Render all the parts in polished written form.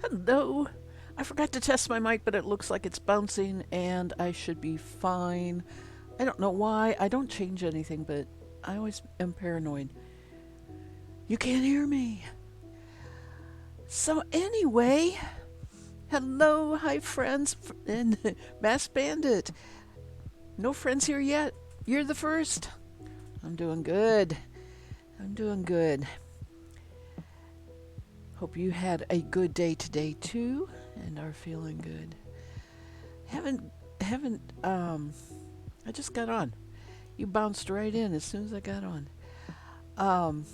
Hello. I forgot to test my mic, but it looks like it's bouncing and I should be fine. I don't know why. I don't change anything, but I always am paranoid. You can't hear me. So, anyway, hello, hi, friends, and Mass Bandit. No friends here yet. You're the first. I'm doing good. I'm doing good. Hope you had a good day today, too, and are feeling good. Haven't, haven't, I just got on. You bounced right in as soon as I got on. Um,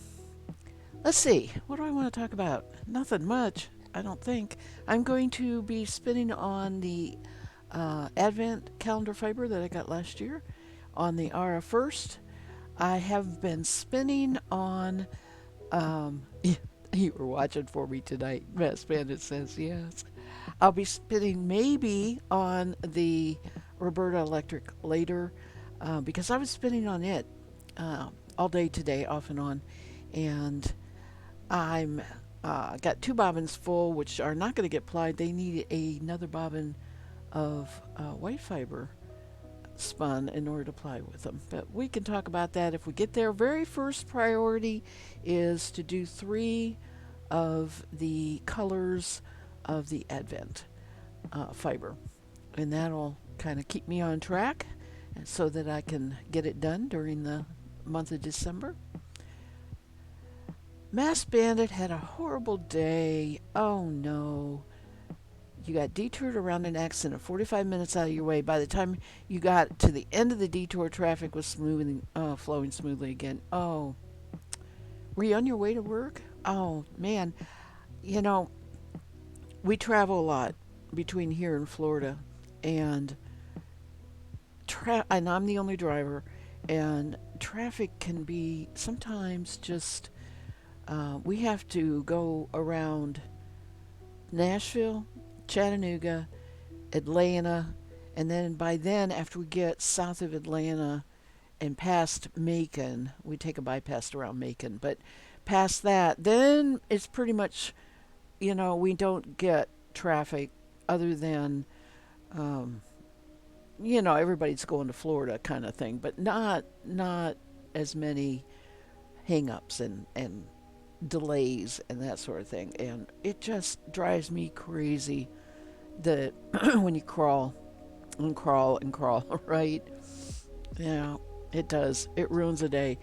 let's see. What do I want to talk about? Nothing much, I don't think. I'm going to be spinning on the Advent calendar fiber that I got last year on the Ara first. I have been spinning on. You were watching for me tonight. Mass Bandit says yes. I'll be spinning maybe on the Roberta Electric later because I was spinning on it all day today, off and on, and I'm got two bobbins full, which are not going to get plied. They need another bobbin of white fiber spun in order to ply with them. But we can talk about that if we get there. Very first priority is to do three of the colors of the Advent fiber, and that'll kind of keep me on track so that I can get it done during the month of December. Mass Bandit had a horrible day. Oh no. You got detoured around an accident 45 minutes out of your way. By the time you got to the end of the detour, traffic was flowing smoothly again. Oh, were you on your way to work? Oh, man. You know, we travel a lot between here and Florida, and and I'm the only driver, and traffic can be sometimes just we have to go around Nashville, Chattanooga, Atlanta, and then by then, after we get south of Atlanta and past Macon, we take a bypass around Macon. But past that, then it's pretty much, we don't get traffic other than, um, everybody's going to Florida kind of thing, but not as many hangups and delays and that sort of thing. And it just drives me crazy that when you crawl and crawl and crawl, right? Yeah, it does. It ruins a day.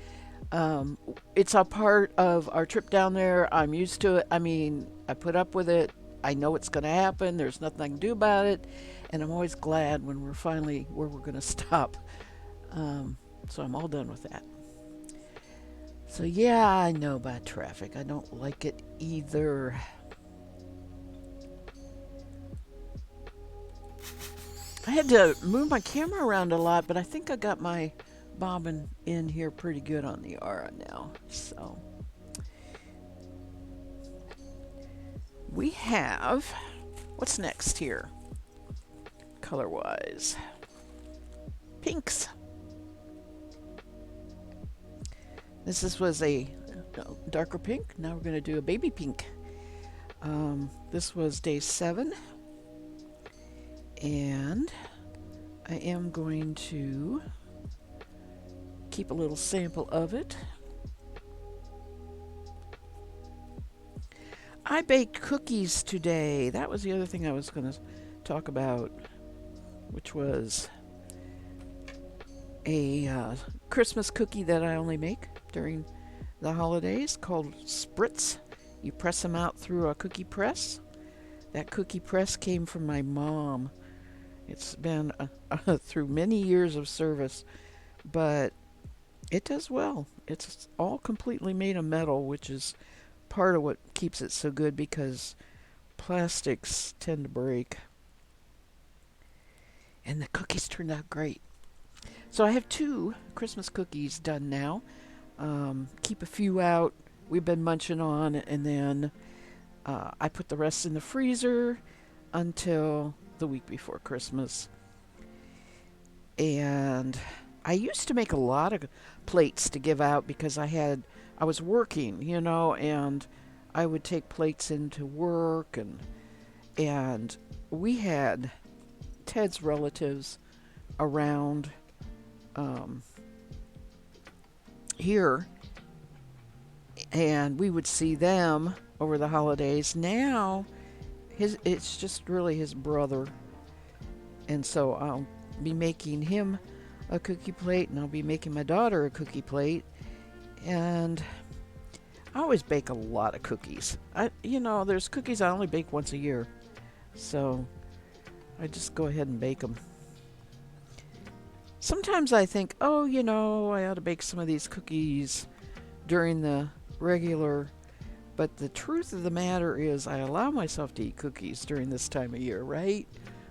It's a part of our trip down there. I'm used to it. I mean, I put up with it. I know it's going to happen. There's nothing I can do about it. And I'm always glad when we're finally where we're going to stop. So I'm all done with that. So, yeah, I know about traffic. I don't like it either. I had to move my camera around a lot, but I think I got my bobbin in here pretty good on the Aura now. So we have, what's next here, color wise? Pinks. This was a darker pink. Now we're going to do a baby pink. This was day 7, and I am going to keep a little sample of it. I baked cookies today. That was the other thing I was going to talk about, which was a Christmas cookie that I only make during the holidays called Spritz. You press them out through a cookie press. That cookie press came from my mom. It's been through many years of service, but it does well. It's all completely made of metal, which is part of what keeps it so good because plastics tend to break. And the cookies turned out great. So I have 2 Christmas cookies done now. Keep a few out. We've been munching on, and then I put the rest in the freezer until the week before Christmas. And I used to make a lot of plates to give out because I was working, and I would take plates into work, and And we had Ted's relatives around um, here, and we would see them over the holidays. Now, it's just really his brother, and so I'll be making him a cookie plate, and I'll be making my daughter a cookie plate, and I always bake a lot of cookies. There's cookies I only bake once a year, so I just go ahead and bake them. Sometimes I think, oh, I ought to bake some of these cookies during the regular, but the truth of the matter is I allow myself to eat cookies during this time of year, right?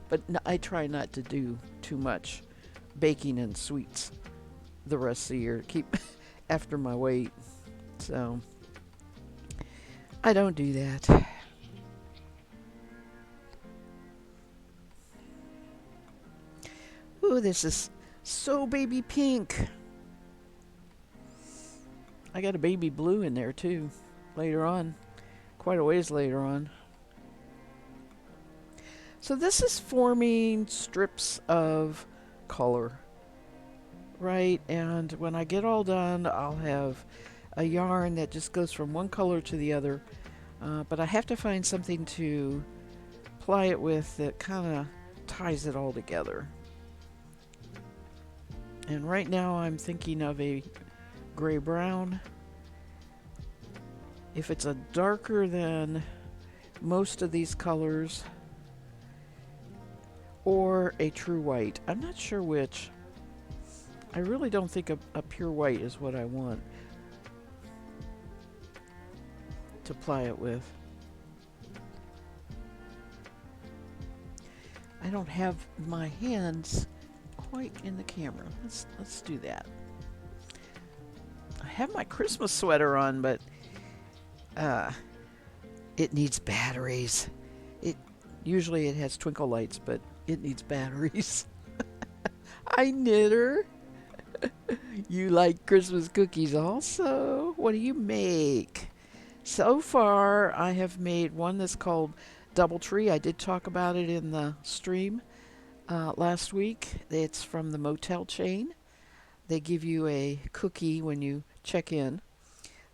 But I try not to do too much baking and sweets the rest of the year to keep after my weight. So I don't do that. Ooh, this is so baby pink. I got a baby blue in there too later on, quite a ways later on. So this is forming strips of color, right? And when I get all done, I'll have a yarn that just goes from one color to the other. But I have to find something to ply it with that kind of ties it all together. And right now I'm thinking of a gray brown. If it's a darker than most of these colors, or a true white. I'm not sure which. I really don't think a pure white is what I want to ply it with. I don't have my hands quite in the camera. Let's do that. I have my Christmas sweater on, but it needs batteries. Usually it has twinkle lights, but it needs batteries. Hi, knitter. You like Christmas cookies also? What do you make? So far, I have made one that's called Doubletree. I did talk about it in the stream last week. It's from the motel chain. They give you a cookie when you check in.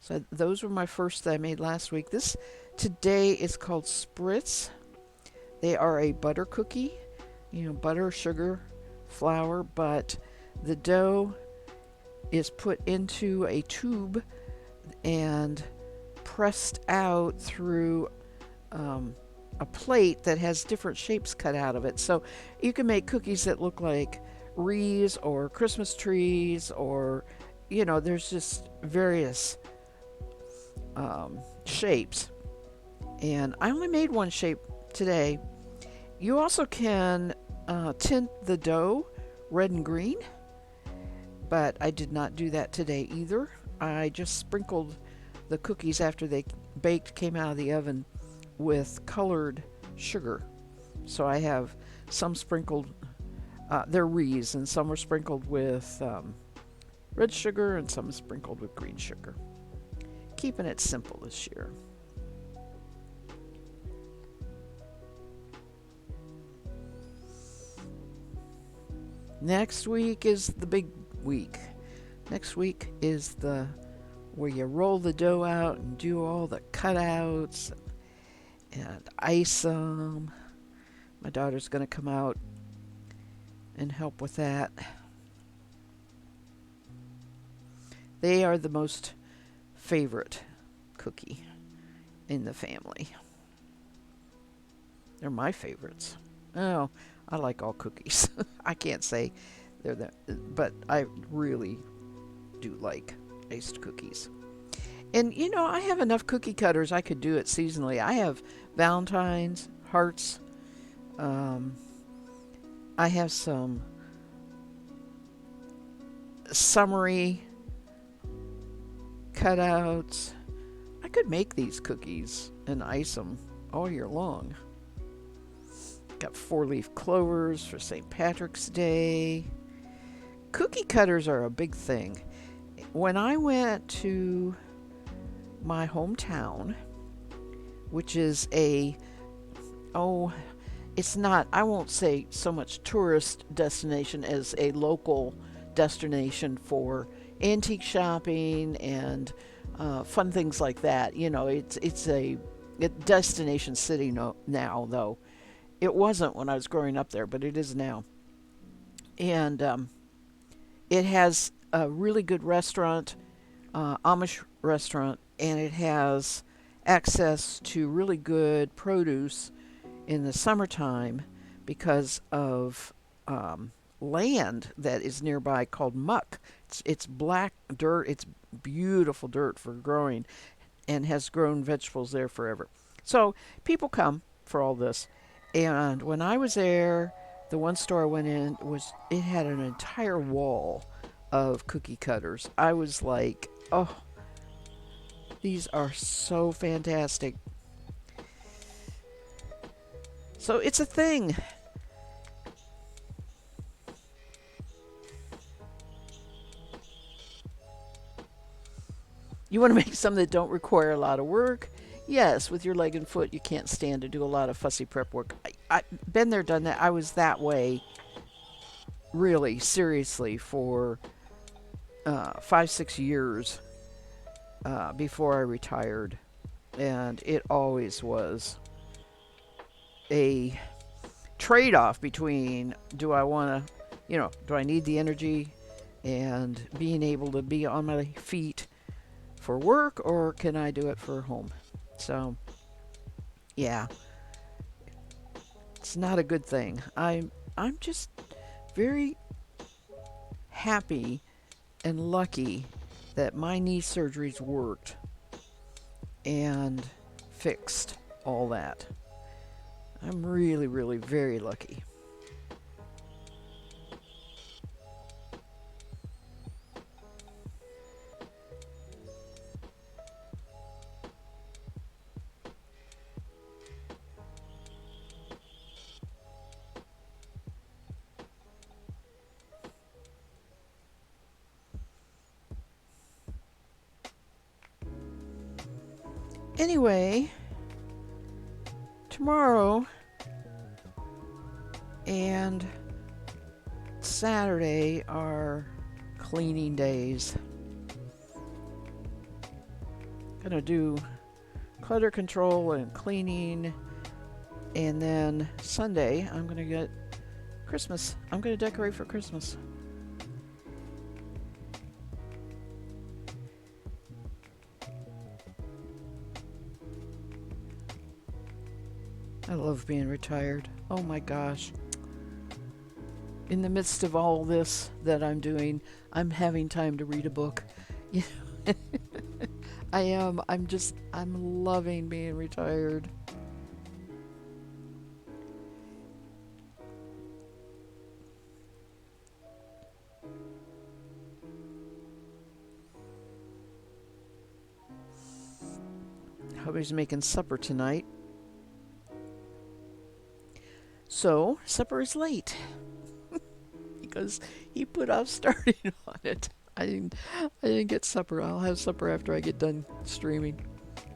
So those were my first that I made last week. This today is called Spritz. They are a butter cookie, butter, sugar, flour, but the dough is put into a tube and pressed out through a plate that has different shapes cut out of it. So you can make cookies that look like wreaths or Christmas trees, or, there's just various shapes. And I only made one shape today. You also can tint the dough red and green, but I did not do that today either. I just sprinkled the cookies after they baked, came out of the oven, with colored sugar. So I have some sprinkled, they're wreaths, and some are sprinkled with red sugar and some sprinkled with green sugar. Keeping it simple this year. Next week is the big week. Next week is where you roll the dough out and do all the cutouts and ice them. My daughter's going to come out and help with that. They are the most favorite cookie in the family. They're my favorites. Oh, I like all cookies. I can't say they're but I really do like iced cookies. And I have enough cookie cutters. I could do it seasonally. I have Valentine's, hearts. I have some summery cutouts. I could make these cookies and ice them all year long. Got 4-leaf clovers for St. Patrick's Day. Cookie cutters are a big thing. When I went to my hometown, which is a oh, it's not, I won't say so much tourist destination as a local destination for antique shopping and fun things like that. You know, it's a destination city now, though. It wasn't when I was growing up there, but it is now. And it has a really good restaurant, Amish restaurant, and it has access to really good produce in the summertime because of land that is nearby called muck. It's black dirt. It's beautiful dirt for growing and has grown vegetables there forever. So people come for all this. And when I was there, the one store I went in was it had an entire wall of cookie cutters. I was like, oh, these are so fantastic. So it's a thing. You want to make some that don't require a lot of work. Yes, with your leg and foot, you can't stand to do a lot of fussy prep work. Been there, done that. I was that way, really, seriously, for 5, 6 years before I retired. And it always was a trade off between do I want to, do I need the energy and being able to be on my feet for work, or can I do it for home? So, yeah, it's not a good thing. I'm just very happy and lucky that my knee surgeries worked and fixed all that. I'm really, really very lucky. Anyway, tomorrow and Saturday are cleaning days. Gonna do clutter control and cleaning, and then Sunday I'm gonna get Christmas. I'm gonna decorate for Christmas. I love being retired. Oh my gosh. In the midst of all this that I'm doing, I'm having time to read a book. You know, I am. I'm loving being retired. Hubby's making supper tonight. So, supper is late because he put off starting on it. I didn't get supper. I'll have supper after I get done streaming.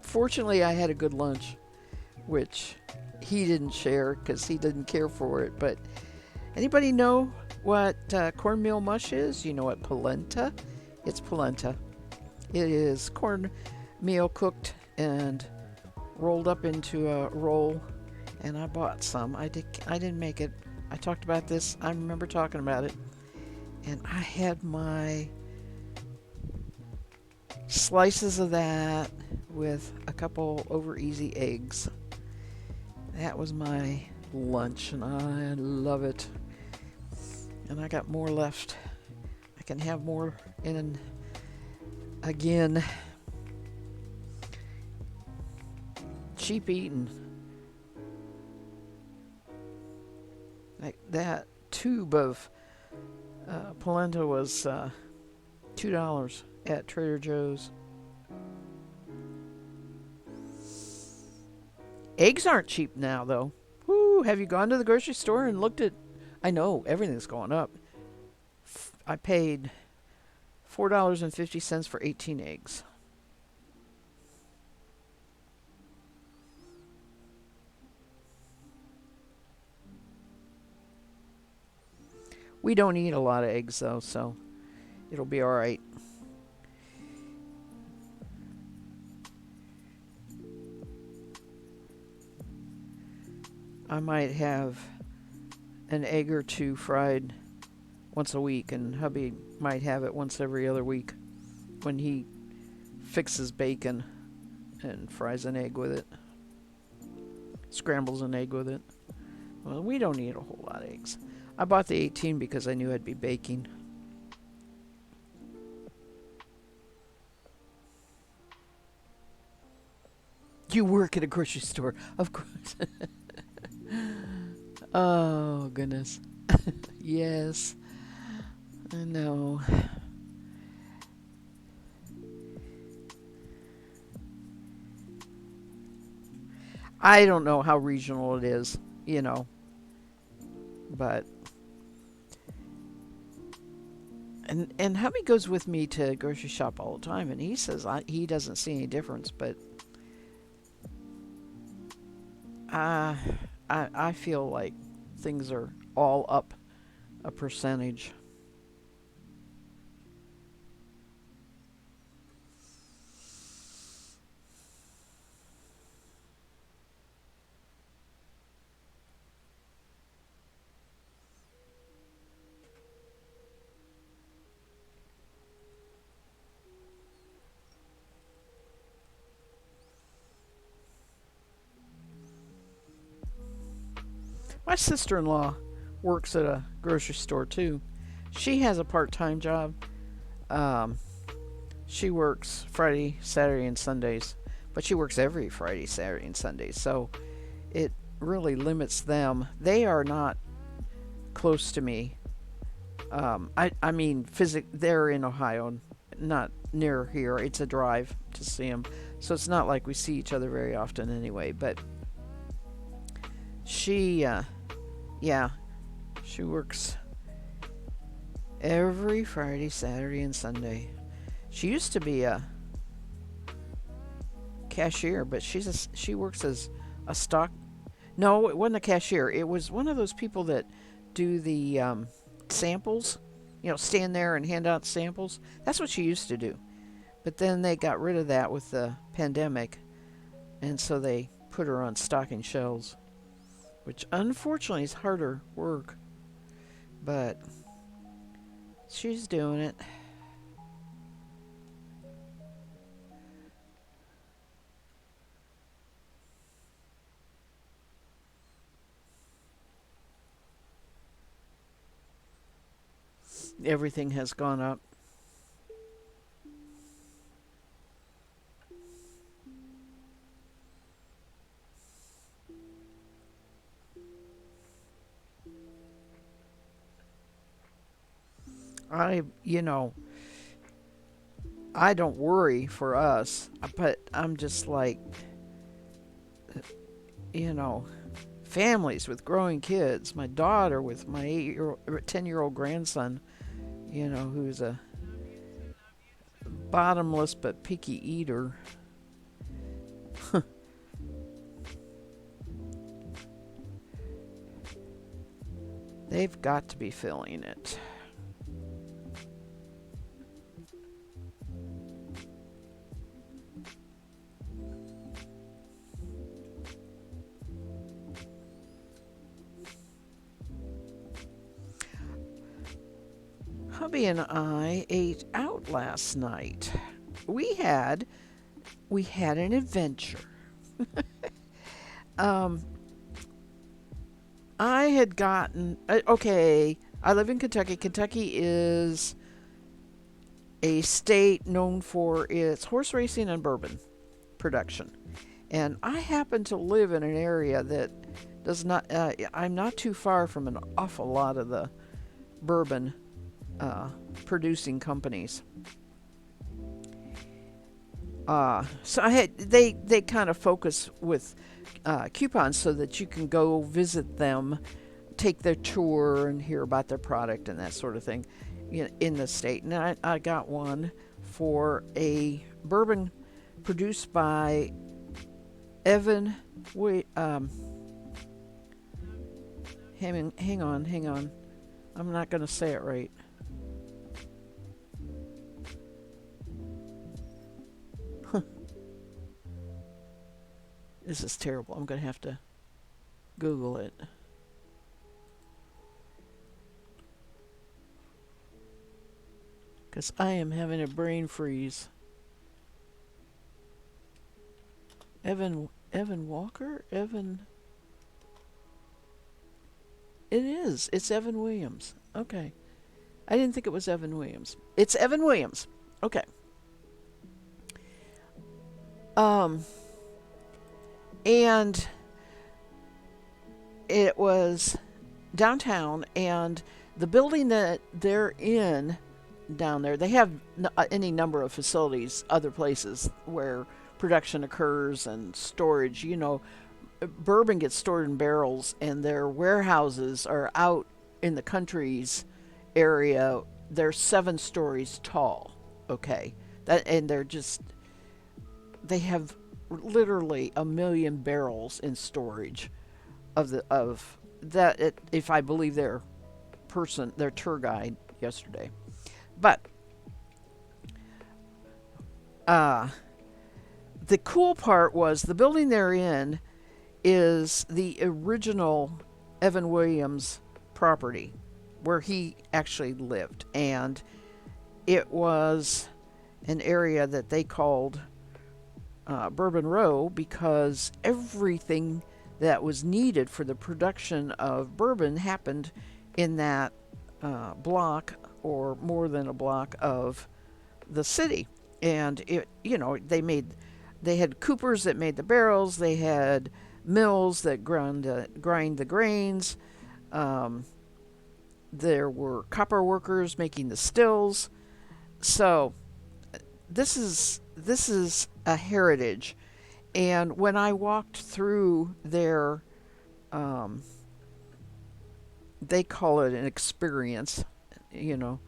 Fortunately, I had a good lunch, which he didn't share because he didn't care for it. But anybody know what cornmeal mush is? You know what polenta? It's polenta. It is cornmeal cooked and rolled up into a roll, and I bought some. I didn't make it. I talked about this. I remember talking about it, and I had my slices of that with a couple over easy eggs. That was my lunch, and I love it. And I got more left. I can have more in again. Cheap eating. Like that tube of polenta was $2 at Trader Joe's. Eggs aren't cheap now, though. Woo, have you gone to the grocery store and looked at? I know everything's going up. I paid $4.50 for 18 eggs. We don't eat a lot of eggs though, so it'll be all right. I might have an egg or two fried once a week, and hubby might have it once every other week when he fixes bacon and fries an egg with it, scrambles an egg with it. Well, we don't eat a whole lot of eggs. I bought the 18 because I knew I'd be baking. You work at a grocery store, of course. Oh, goodness. Yes, I know. I don't know how regional it is, you know, but and hubby goes with me to grocery shop all the time, and he says he doesn't see any difference, but uh, I feel like things are all up a percentage. My sister-in-law works at a grocery store too. She has a part-time job. Um, she works Friday, Saturday, and Sundays, but she works every Friday, Saturday, and Sunday. So it really limits them. They are not close to me. I mean, they're in Ohio, not near here. It's a drive to see them, so it's not like we see each other very often anyway. But she, yeah, she works every Friday, Saturday, and Sunday. She used to be a cashier, but she works as a stock. No, it wasn't a cashier. It was one of those people that do the samples. You know, stand there and hand out samples. That's what she used to do. But then they got rid of that with the pandemic, and so they put her on stocking shelves, which unfortunately is harder work. But she's doing it. Everything has gone up. You know, I don't worry for us, but I'm just like, you know, families with growing kids. My daughter with my 10-year-old grandson, you know, who's a bottomless but picky eater. They've got to be feeling it. Hubby and I ate out last night. We had we had an adventure. Um, I had gotten okay. I live in Kentucky. Kentucky is a state known for its horse racing and bourbon production, and I happen to live in an area that does not. I'm not too far from an awful lot of the bourbon uh, producing companies. So they kind of focus with coupons so that you can go visit them, take their tour, and hear about their product and that sort of thing, in the state. And I got one for a bourbon produced by Evan. Wait, hang on. I'm not going to say it right. This is terrible. I'm going to have to Google it. Because I am having a brain freeze. Evan Walker? It is. It's Evan Williams. Okay. I didn't think it was Evan Williams. It's Evan Williams. Okay. Um, and it was downtown, and the building that they're in down there, they have any number of facilities, other places where production occurs and storage. Bourbon gets stored in barrels, and their warehouses are out in the countries area. They're 7 stories tall. Okay, and they have literally a million barrels in storage of that. If I believe their tour guide yesterday, but uh, the cool part was the building they're in is the original Evan Williams property where he actually lived. And it was an area that they called Bourbon Row because everything that was needed for the production of bourbon happened in that block or more than a block of the city. And they had coopers that made the barrels, they had mills that grind the grains. There were copper workers making the stills. So this is a heritage. And when I walked through their, they call it an experience, you know.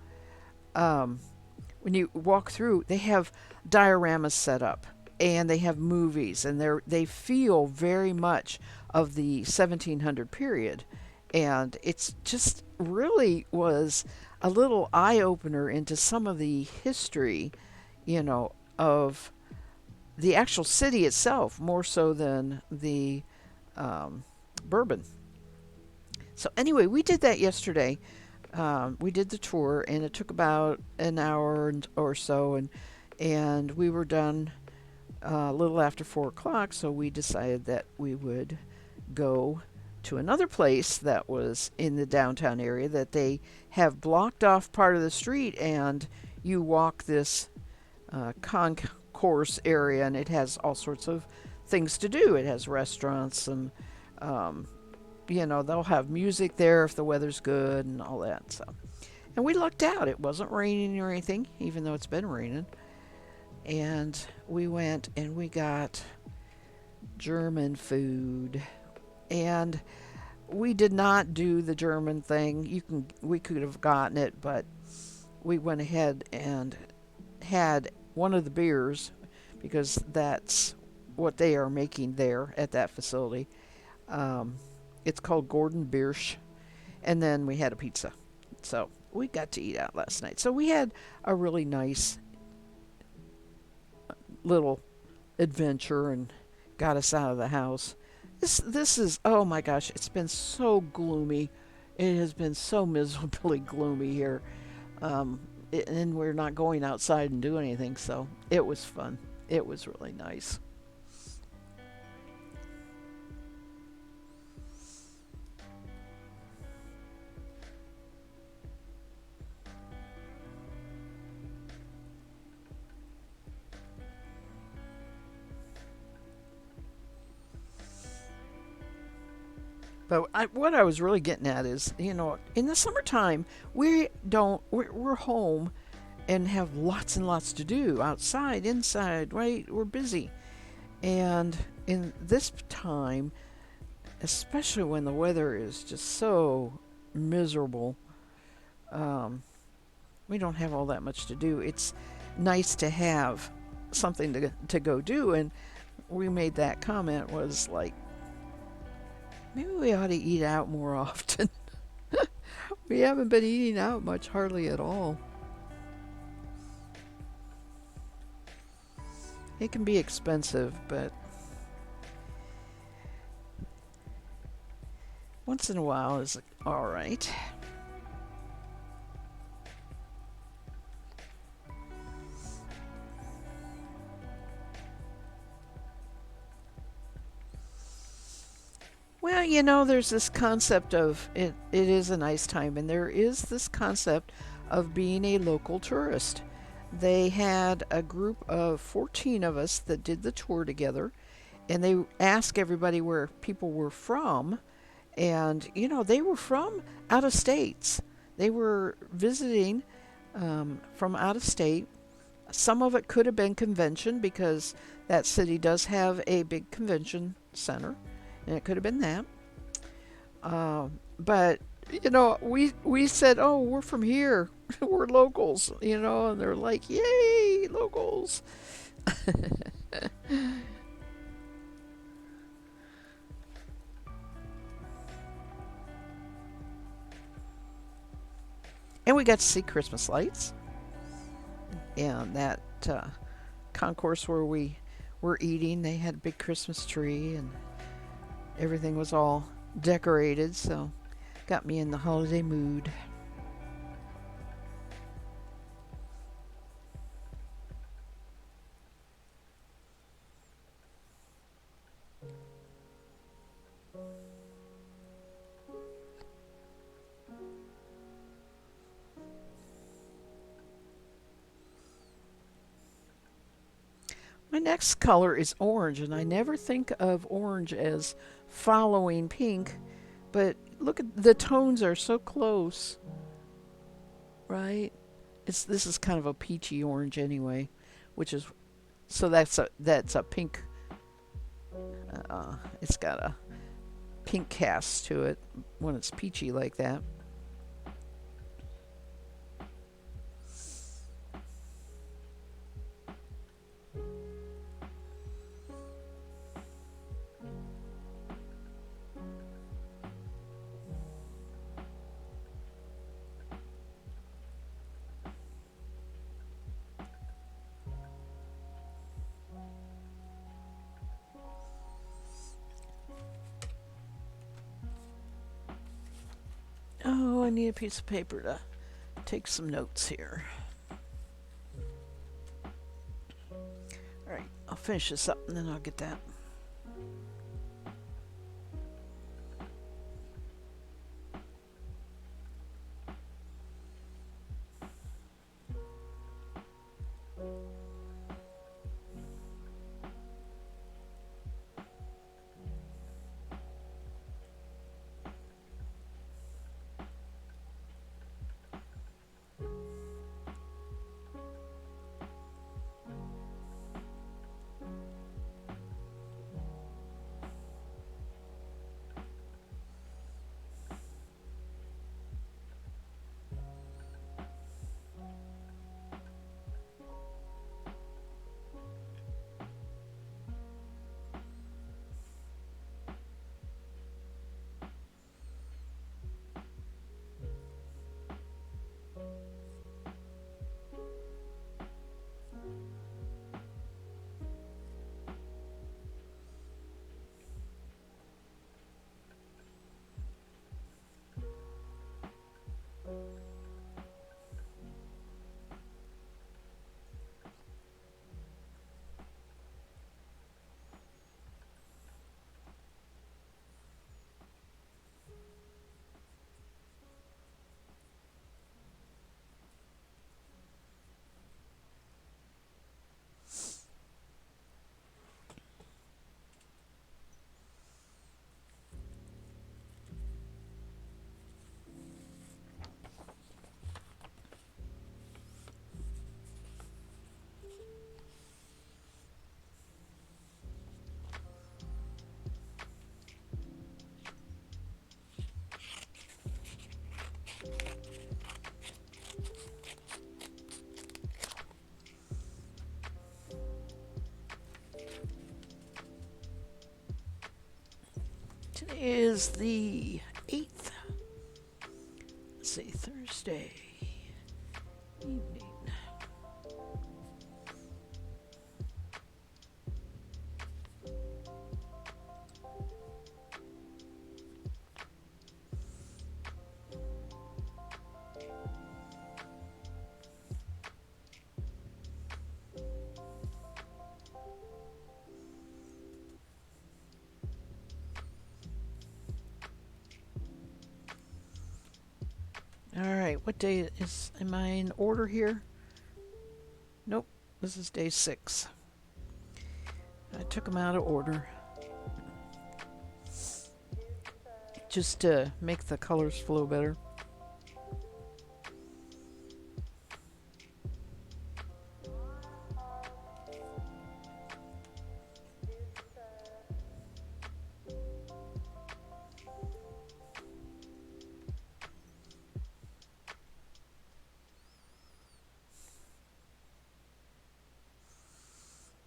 When you walk through, they have dioramas set up, and they have movies, and they feel very much of the 1700 period. And it's just really was a little eye opener into some of the history, of the actual city itself, more so than the bourbon. So anyway, we did that yesterday. We did the tour, and it took about an hour or so, and we were done a little after 4 o'clock. So we decided that we would go to another place that was in the downtown area that they have blocked off part of the street, and you walk this concourse area, and it has all sorts of things to do. It has restaurants, and they'll have music there if the weather's good and all that. So, and we lucked out. It wasn't raining or anything, even though it's been raining. And we went and we got German food. And we did not do the German thing. We could have gotten it, but we went ahead and had one of the beers because that's what they are making there at that facility. It's called Gordon Biersch, and then we had a pizza. So we got to eat out last night. So we had a really nice little adventure and got us out of the house. This is, oh my gosh, it's been so gloomy. It has been so miserably gloomy here. And we're not going outside and doing anything, so it was fun. It was really nice. But what I was really getting at is, in the summertime, we're home and have lots and lots to do outside, inside, right? We're busy. And in this time, especially when the weather is just so miserable, um, we don't have all that much to do. It's nice to have something to go do. And we made that comment was like, maybe we ought to eat out more often. We haven't been eating out much, hardly at all. It can be expensive, but once in a while is all right. Well, there's this concept of it is a nice time, and there is this concept of being a local tourist. They had a group of 14 of us that did the tour together, and they asked everybody where people were from. And, they were from out of states. They were visiting from out of state. Some of it could have been convention because that city does have a big convention center, and it could have been that. But we said, "Oh, we're from here. We're locals," and they're like, "Yay, locals!" And we got to see Christmas lights, and that concourse where we were eating, they had a big Christmas tree, and everything was all decorated, so got me in the holiday mood. My next color is orange, and I never think of orange as following pink, but look at the tones are so close, right? It's This is kind of a peachy orange anyway, which is so that's a pink. It's got a pink cast to it when it's peachy like that. Oh, I need a piece of paper to take some notes here. All right, I'll finish this up and then I'll get that. Today is the 8th, see, Thursday evening. All right, what day am I in order here? Nope, this is day 6. I took them out of order just to make the colors flow better.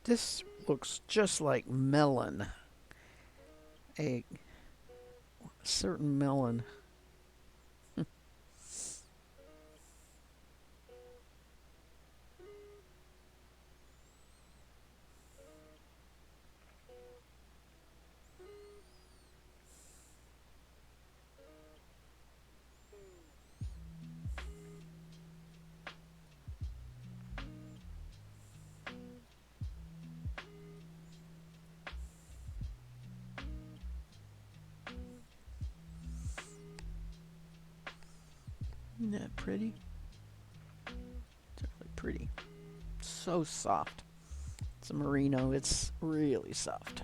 This looks just like melon. A certain melon. Isn't that pretty? It's really pretty. So soft. It's a merino. It's really soft.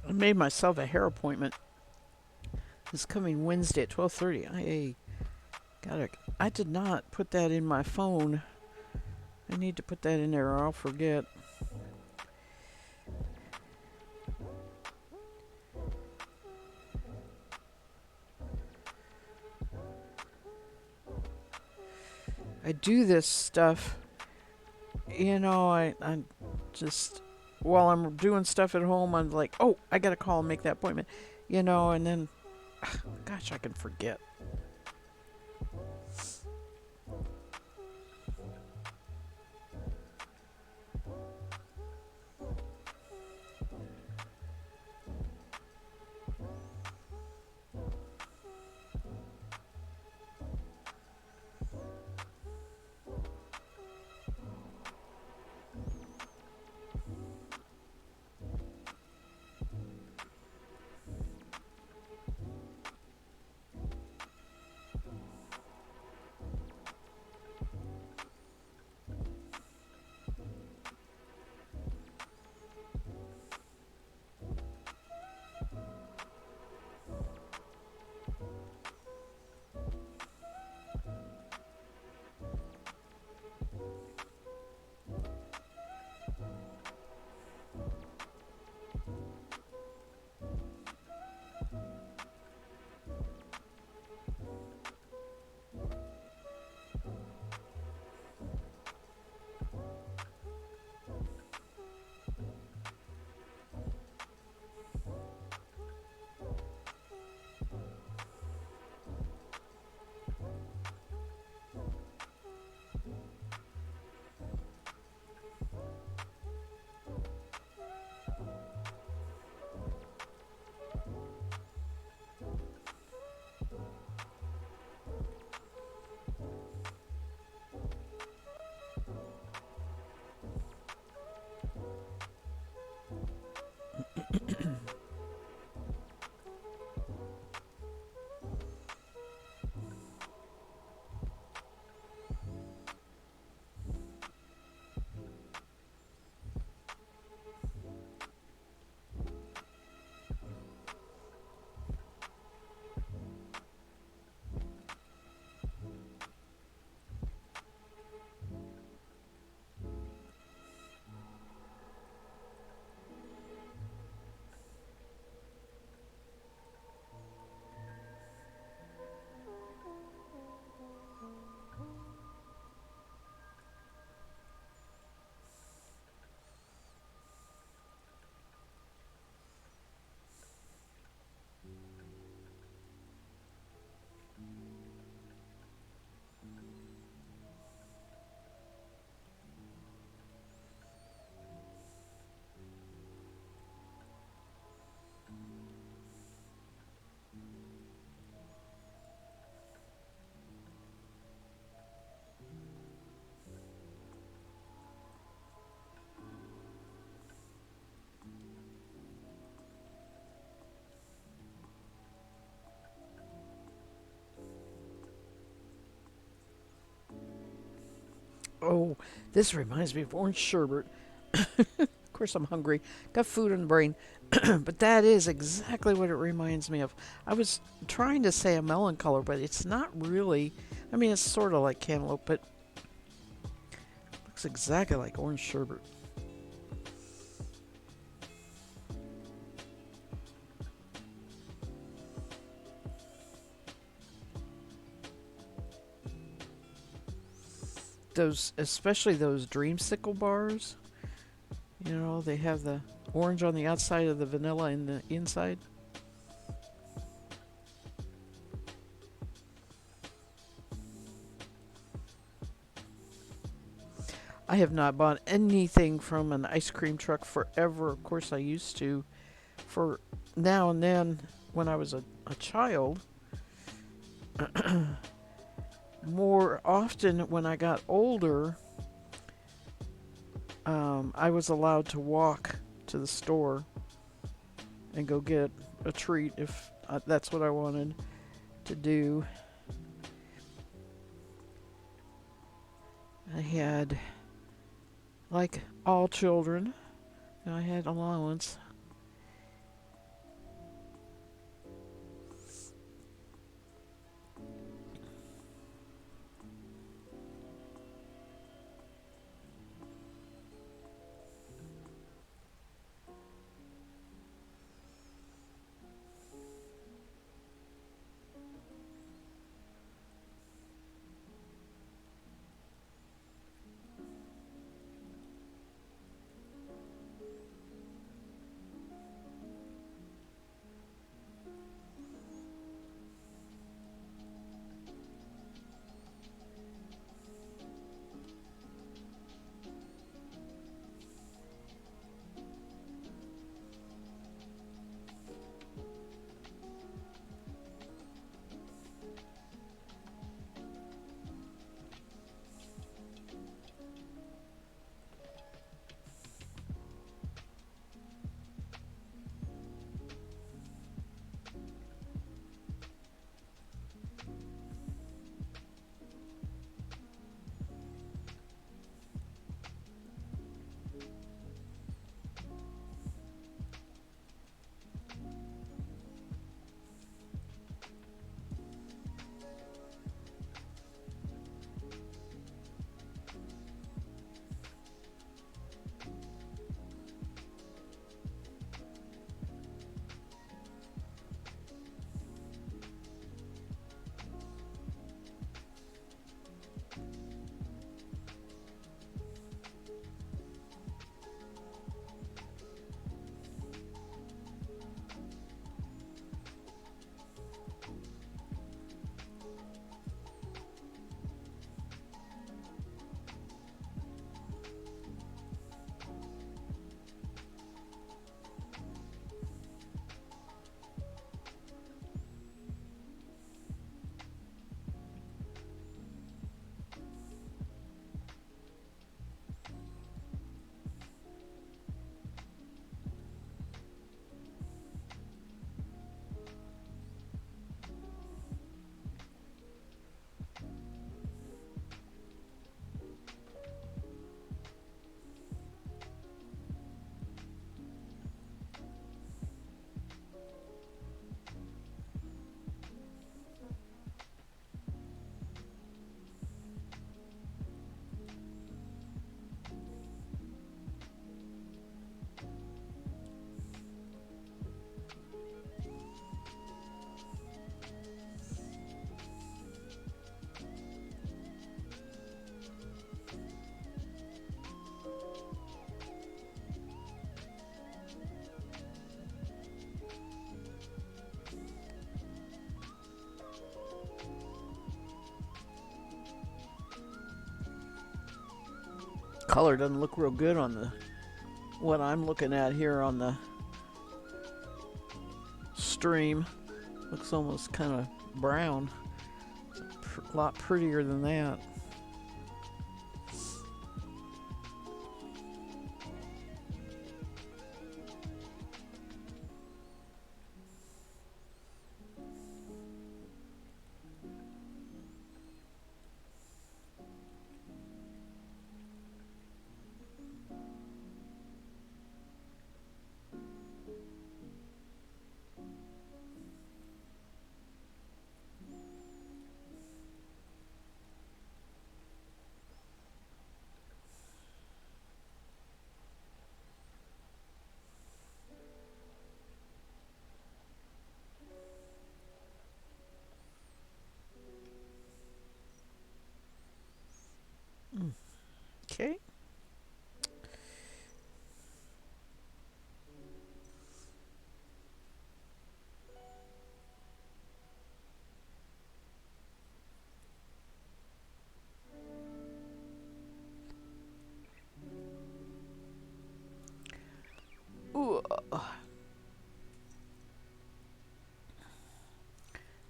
I made myself a hair appointment. This coming Wednesday at 12:30. I did not put that in my phone. I need to put that in there or I'll forget. I do this stuff, I just, while I'm doing stuff at home, I'm like, oh, I gotta call and make that appointment, and then, gosh, I can forget. Oh, this reminds me of orange sherbet. Of course, I'm hungry. Got food in the brain. But that is exactly what it reminds me of. I was trying to say a melon color, but it's not really. I mean, it's sort of like cantaloupe, but looks exactly like orange sherbet. Those, especially those dreamsicle bars. You know, they have the orange on the outside of the vanilla in the inside. I have not bought anything from an ice cream truck forever. Of course, I used to for now and then when I was a child. More often when I got older, I was allowed to walk to the store and go get a treat if that's what I wanted to do. I had, like all children, I had allowance. Color doesn't look real good on the what I'm looking at here on the stream. Looks almost kind of brown. It's a lot prettier than that.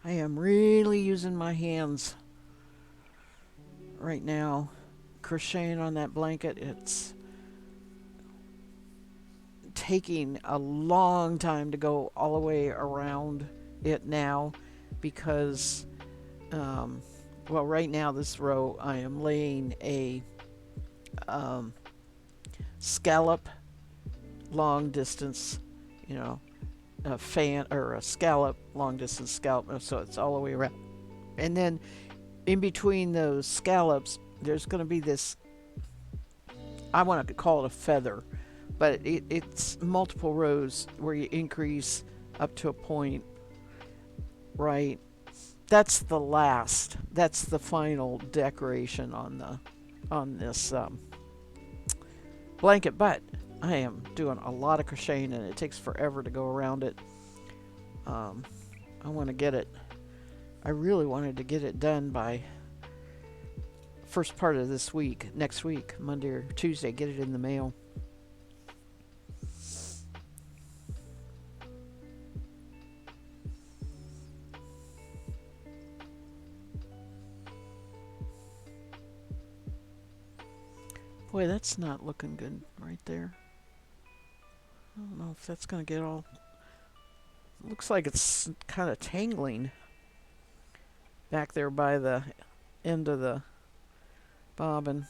I am really using my hands right now, crocheting on that blanket. It's taking a long time to go all the way around it now because, um, well, right now, this row, I am laying a um, scallop long distance, you know, a fan or a scallop, long distance scallop, so it's all the way around. And then in between those scallops, there's going to be this, I want to call it a feather, but it's multiple rows where you increase up to a point, right? That's the final decoration on this blanket. But I am doing a lot of crocheting and it takes forever to go around it. I want to get it. I really wanted to get it done by first part of this week, next week, Monday or Tuesday, get it in the mail. Boy, that's not looking good right there. I don't know if that's going to get all... Looks like it's kind of tangling back there by the end of the bobbin.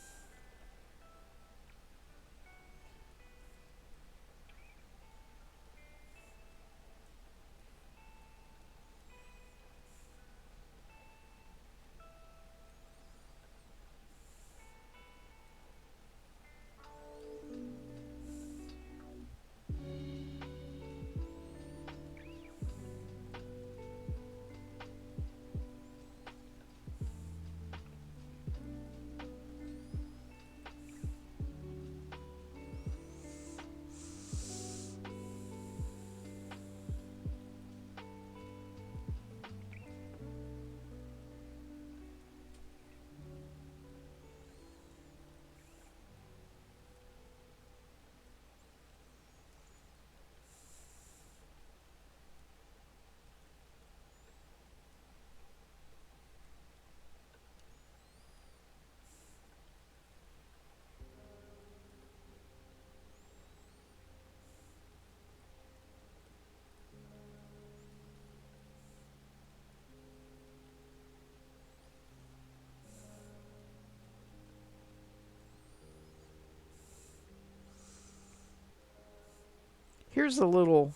Here's a little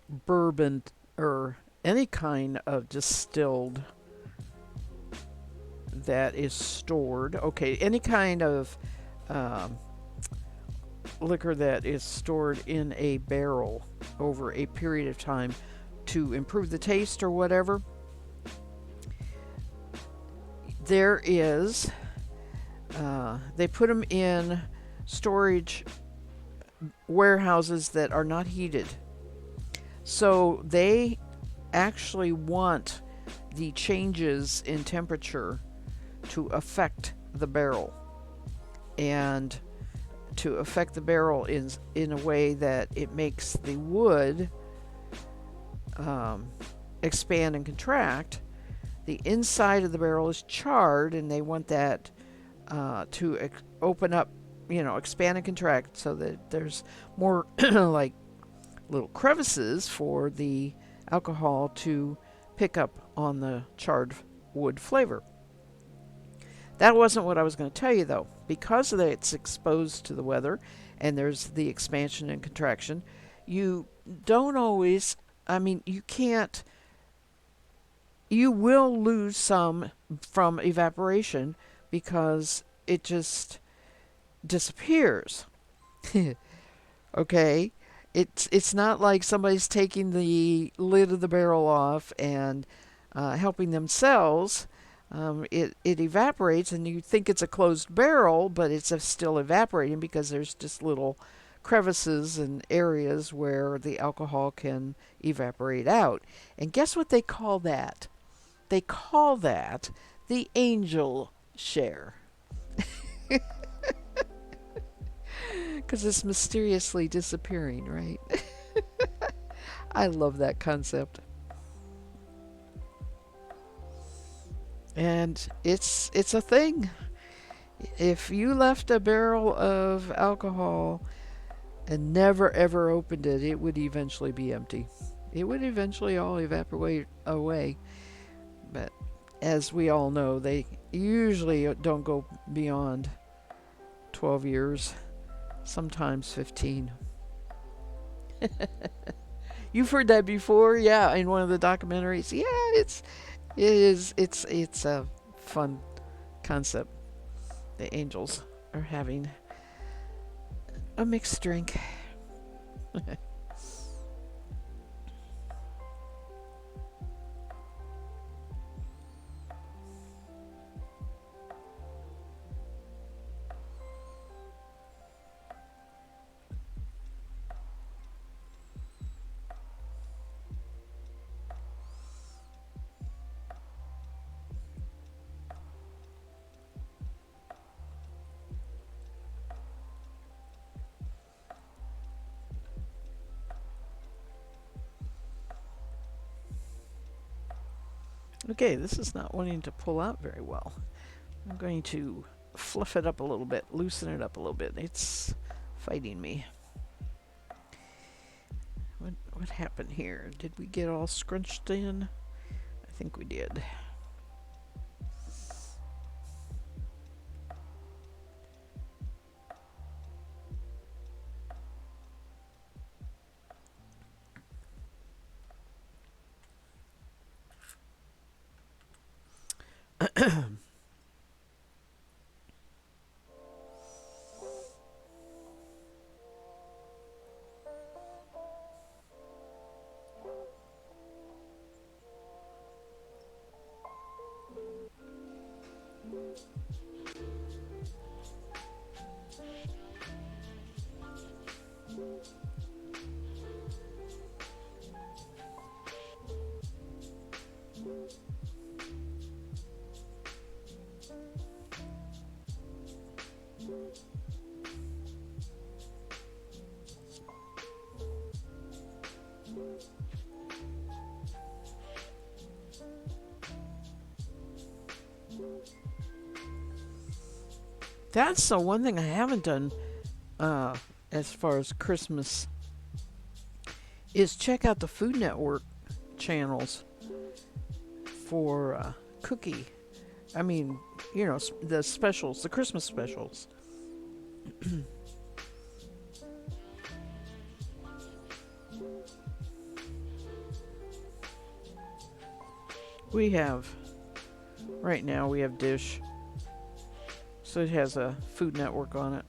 bourbon or any kind of distilled that is stored. Okay, any kind of um, liquor that is stored in a barrel over a period of time to improve the taste or whatever. There is, they put them in storage warehouses that are not heated. So they actually want the changes in temperature to affect the barrel and to affect the barrel in a way that it makes the wood expand and contract. The inside of the barrel is charred, and they want that to open up, expand and contract so that there's more like little crevices for the alcohol to pick up on the charred wood flavor. That wasn't what I was going to tell you, though. Because it's exposed to the weather and there's the expansion and contraction, you don't always, you can't, you will lose some from evaporation because it just disappears. Okay? It's not like somebody's taking the lid of the barrel off and helping themselves. It evaporates, and you think it's a closed barrel, but it's still evaporating because there's just little crevices and areas where the alcohol can evaporate out. And guess what they call that? They call that the angel share. Because it's mysteriously disappearing, right? I love that concept. And it's a thing. If you left a barrel of alcohol and never ever opened it, it would eventually be empty. It would eventually all evaporate away. But as we all know, they usually don't go beyond 12 years, sometimes 15. You've heard that before, yeah, in one of the documentaries. Yeah, it's a fun concept. The angels are having a mixed drink. Okay, this is not wanting to pull out very well. I'm going to fluff it up a little bit, loosen it up a little bit. It's fighting me. What happened here? Did we get all scrunched in? I think we did. That's the one thing I haven't done as far as Christmas is check out the Food Network channels for cookie. I mean, the specials, the Christmas specials. We have, right now, we have Dish. So it has a Food Network on it.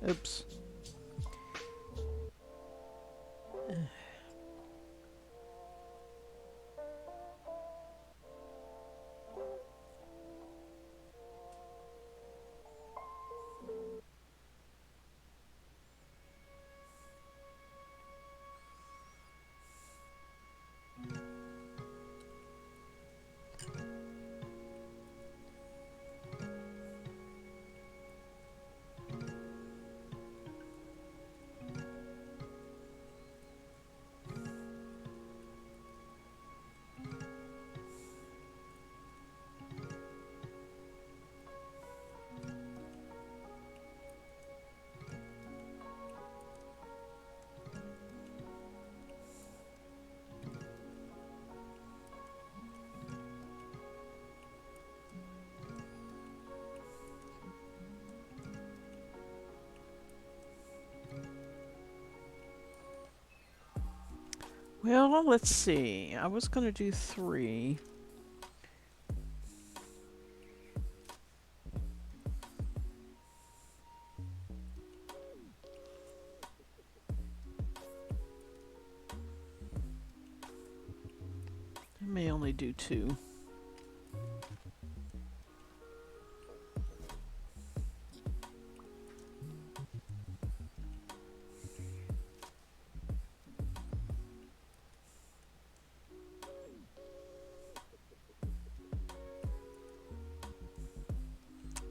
Oops. Well, let's see. I was going to do 3. I may only do 2.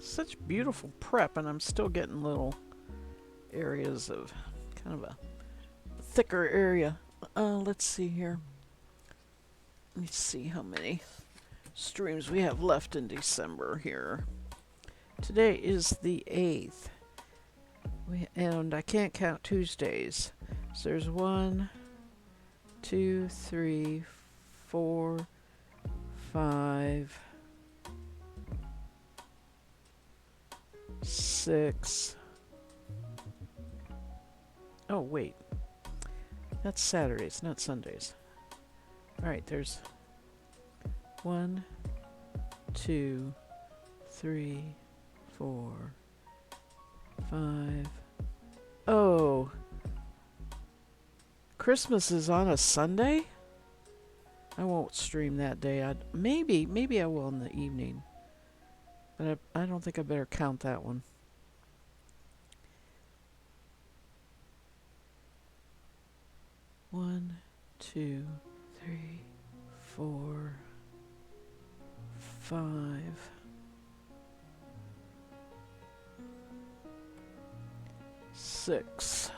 such beautiful prep, and I'm still getting little areas of kind of a thicker area. Let's see here. Let me see how many streams we have left in December here. Today is the 8th. And I can't count Tuesdays. So there's 1, 2, 3, 4, 5, 6. Oh, wait. That's Saturdays, not Sundays. Alright, there's 1, 2, 3, 4, 5. Oh. Christmas is on a Sunday? I won't stream that day. Maybe I will in the evening. But I don't think I better count that one. One, 2, 3, 4, 5. 6.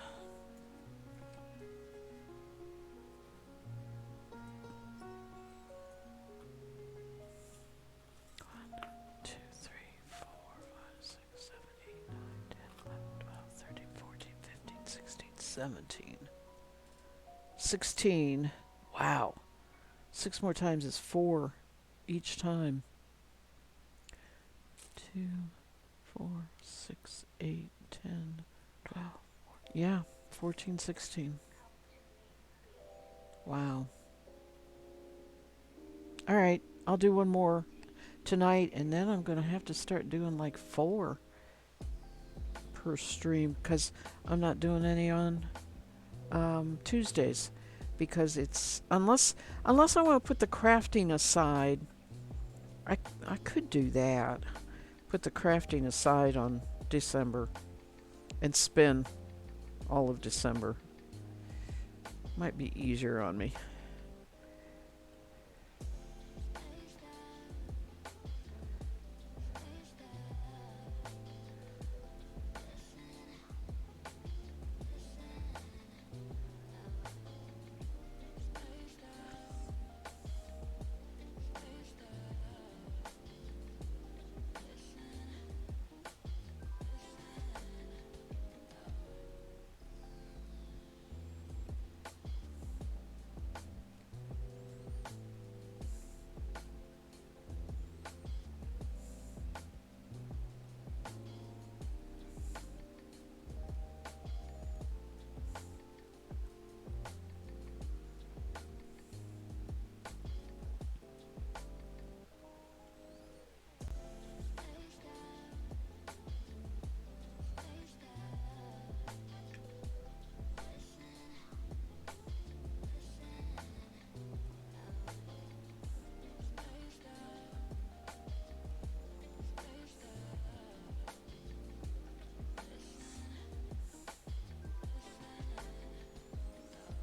17. 16. Wow. 6 more times is 4 each time. 2, 4, 6, 8, 10, 12. Yeah, 14, 16. Wow. All right, I'll do one more tonight, and then I'm going to have to start doing like 4 per stream, because I'm not doing any on Tuesdays, because it's unless I want to put the crafting aside. I could do that, put the crafting aside on December and spend all of December. Might be easier on me.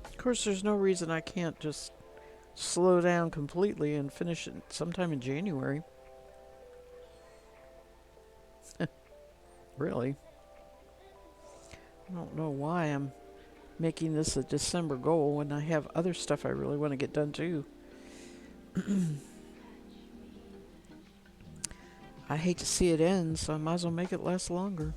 Of course, there's no reason I can't just slow down completely and finish it sometime in January. Really. I don't know why I'm making this a December goal when I have other stuff I really want to get done too. I hate to see it end, so I might as well make it last longer.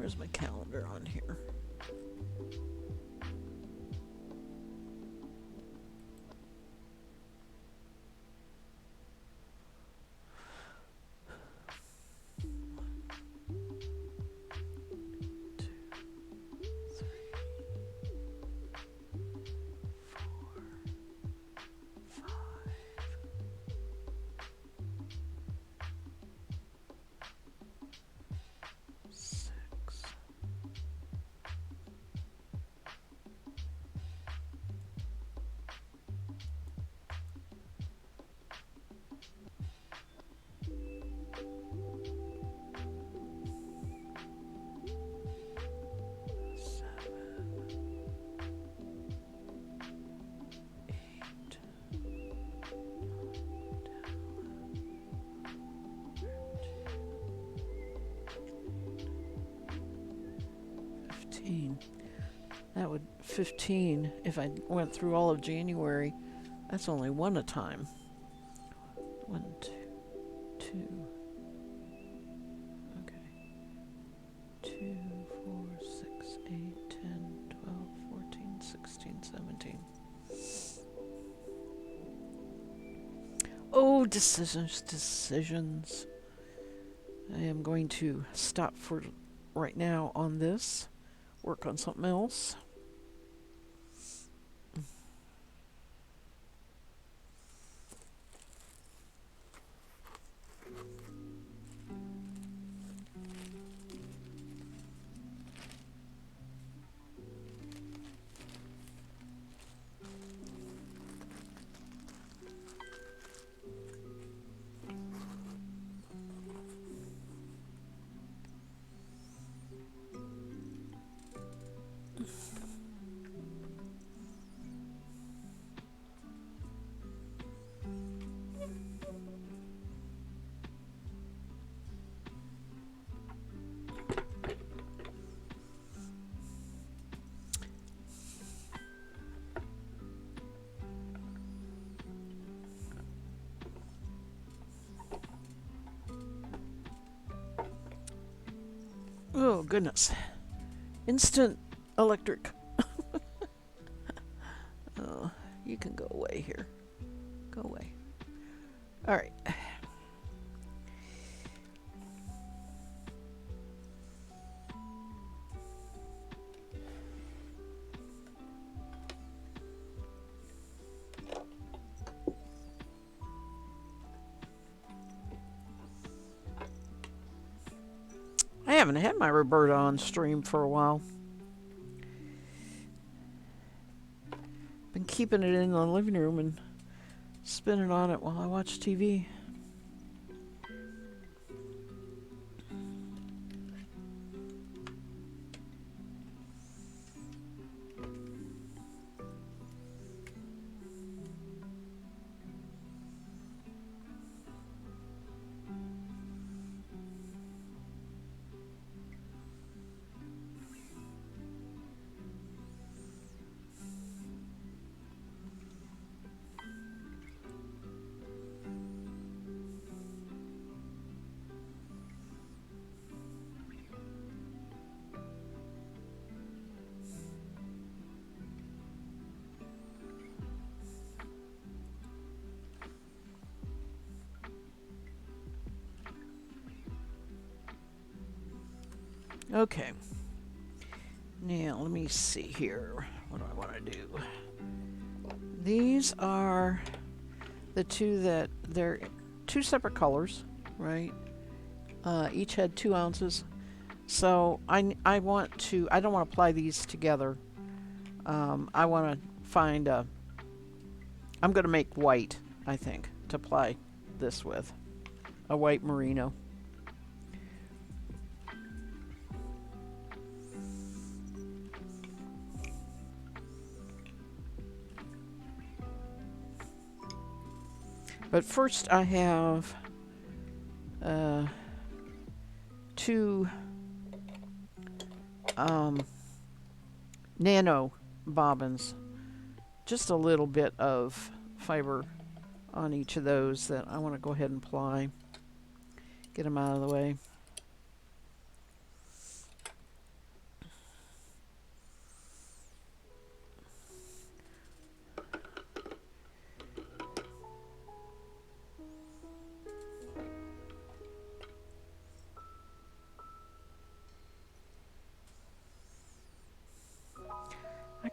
Where's my calendar on here? That would 15 if I went through all of January. That's only one a time. 1, 2, 2. Okay. 2, 4, 6, 8, 10, 12, 14, 16, 17. Oh, decisions. I am going to stop for right now on this. Work on something else. Oh, goodness. Instant electric. Oh, you can go away here. Go away. All right. I haven't had my Roberta on stream for a while. Been keeping it in the living room and spinning on it while I watch TV. Okay. Now, let me see here. What do I want to do? These are the two that they're two separate colors, right? Each had 2 ounces. So I don't want to apply these together. I want to find I'm going to make white, I think, to apply this with. A white merino. But first I have 2 nano bobbins. Just a little bit of fiber on each of those that I want to go ahead and apply. Get them out of the way.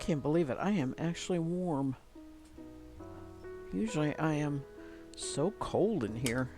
can't believe it. I am actually warm. Usually I am so cold in here.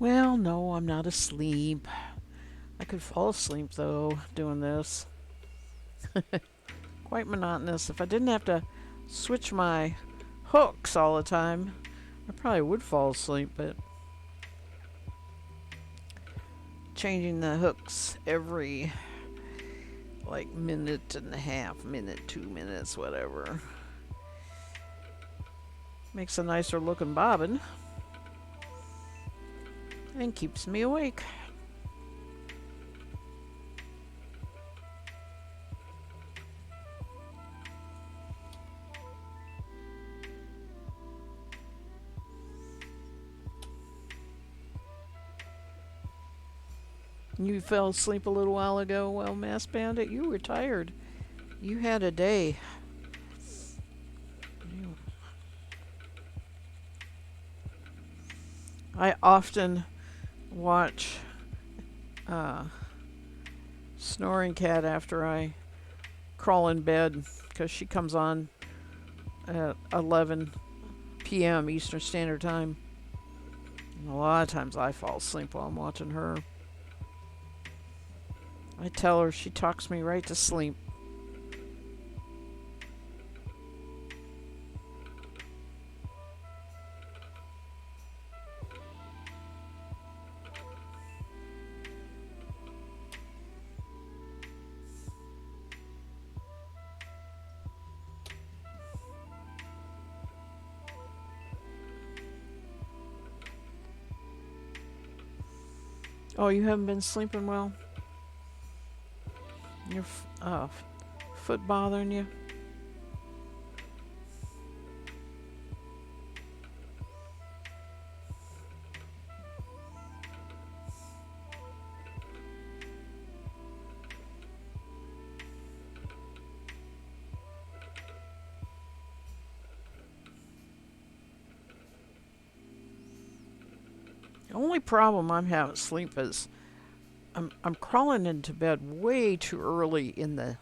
Well, no, I'm not asleep. I could fall asleep though doing this. Quite monotonous. If I didn't have to switch my hooks all the time, I probably would fall asleep, but changing the hooks every like minute and a half, minute, 2 minutes, whatever, makes a nicer looking bobbin and keeps me awake. You fell asleep a little while ago. Well, Mass Bandit, you were tired. You had a day. I often watch uh, Snoring Cat after I crawl in bed because she comes on at 11 p.m. Eastern Standard Time. And a lot of times I fall asleep while I'm watching her. I tell her, she talks me right to sleep. Oh, you haven't been sleeping well? Your foot bothering you? The only problem I'm having sleep is I'm crawling into bed way too early in the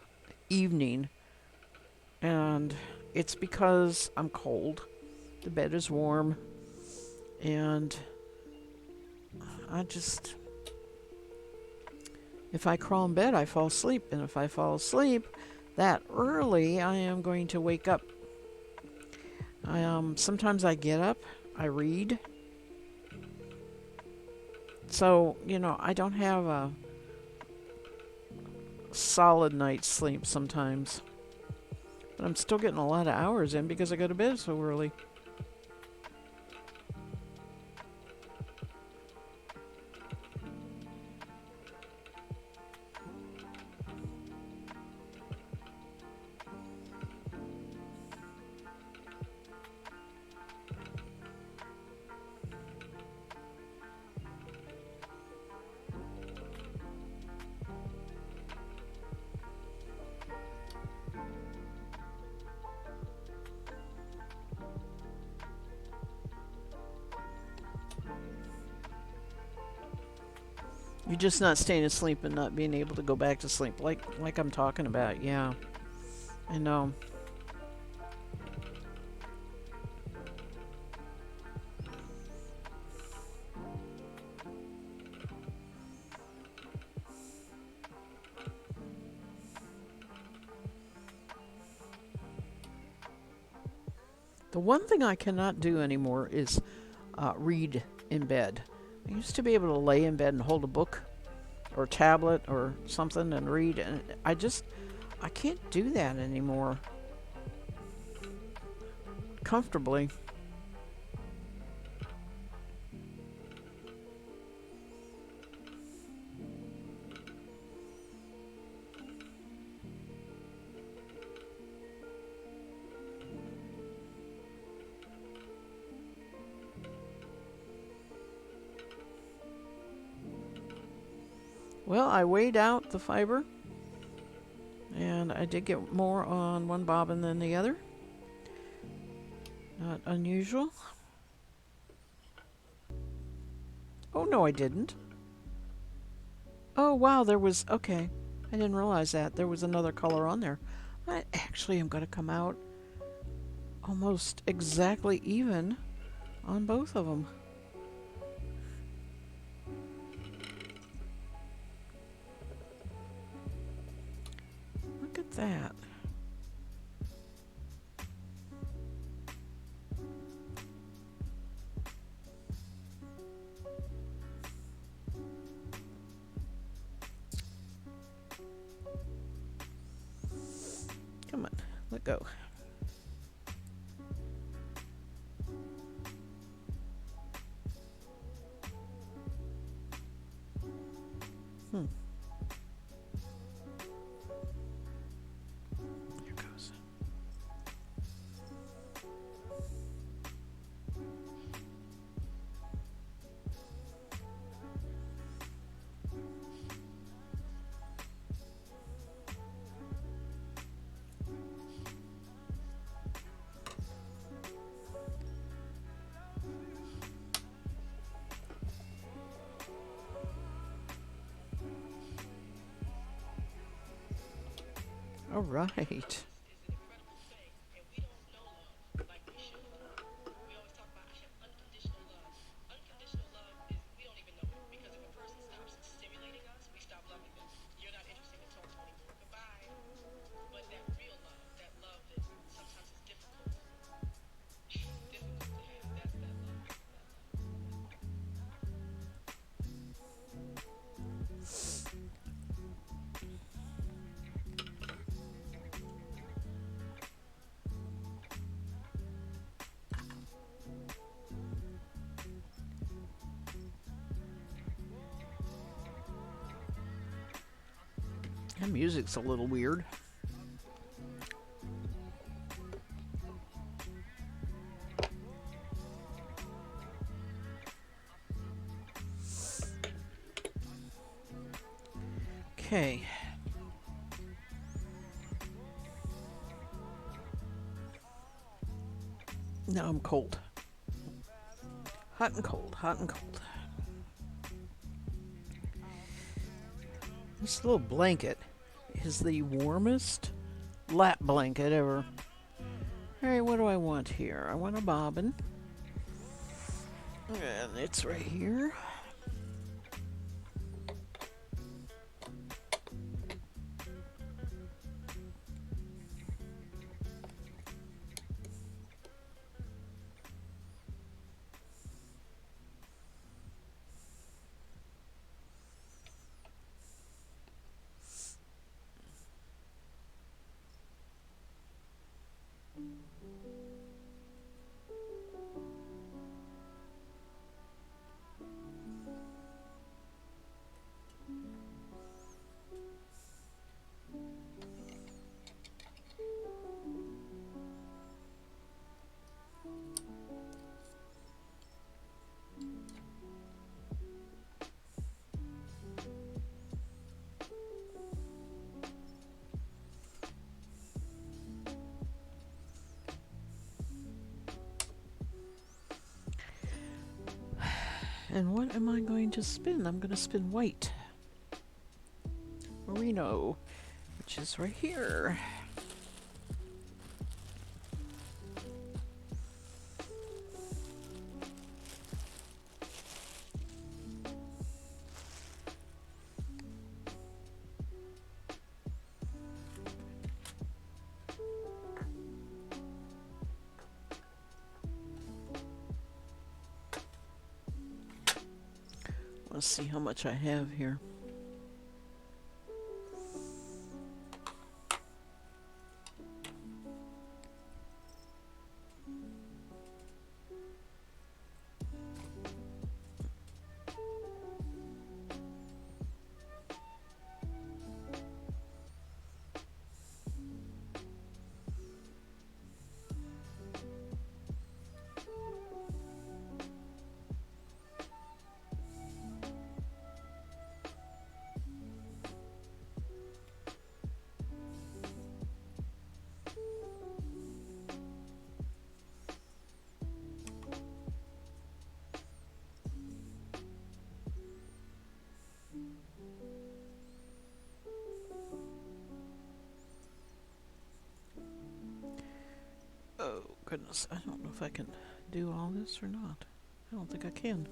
evening, and it's because I'm cold. The bed is warm, and I just, if I crawl in bed, I fall asleep, and if I fall asleep that early, I am going to wake up. Sometimes I get up, I read. So, I don't have a solid night's sleep sometimes. But I'm still getting a lot of hours in because I go to bed so early. You're just not staying asleep and not being able to go back to sleep, like I'm talking about. Yeah, I know. The one thing I cannot do anymore is read in bed. I used to be able to lay in bed and hold a book or tablet or something and read, and I can't do that anymore comfortably. Well, I weighed out the fiber, and I did get more on one bobbin than the other. Not unusual. Oh, no, I didn't. Oh, wow, there was. Okay. I didn't realize that. There was another color on there. I actually am going to come out almost exactly even on both of them. that. Come on, let go. Here goes. All right. That music's a little weird. Okay. Now I'm cold. Hot and cold, hot and cold. This little blanket is the warmest lap blanket ever. Alright, what do I want here? I want a bobbin. And it's right here. And what am I going to spin? I'm going to spin white. Merino, which is right here. Let's see how much I have here. Oh, goodness. I don't know if I can do all this or not. I don't think I can.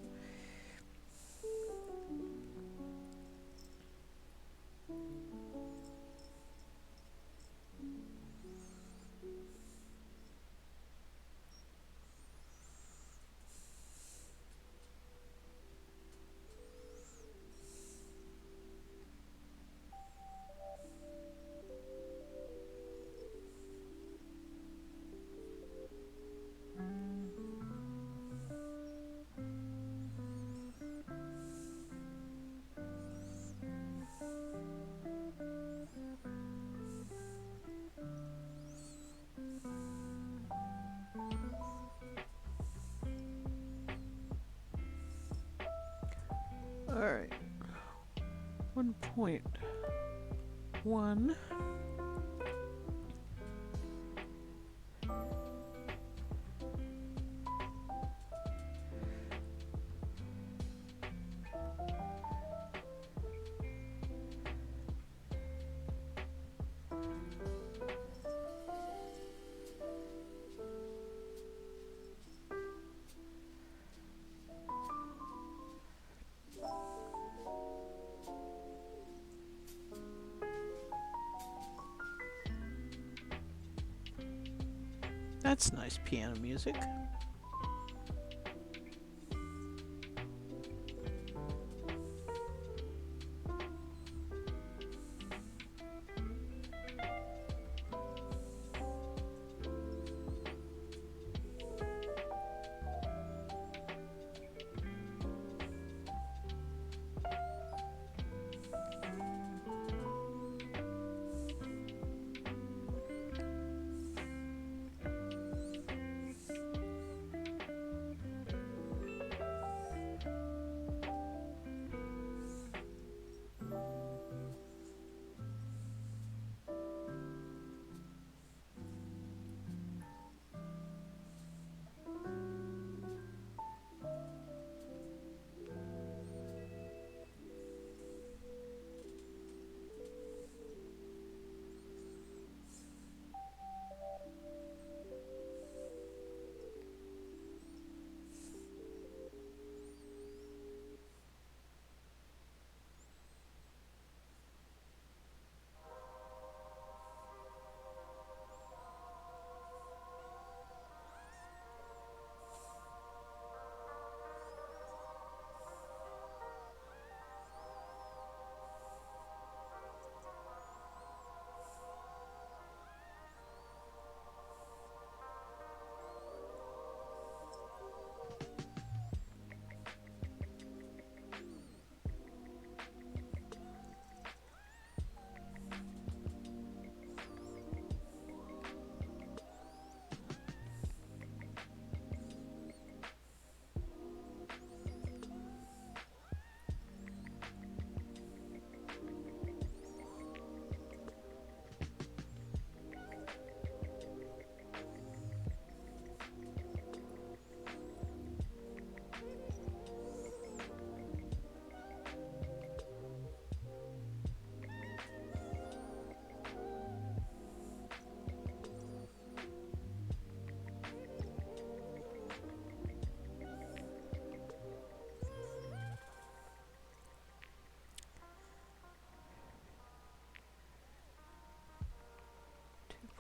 Alright. 1.1. That's nice piano music.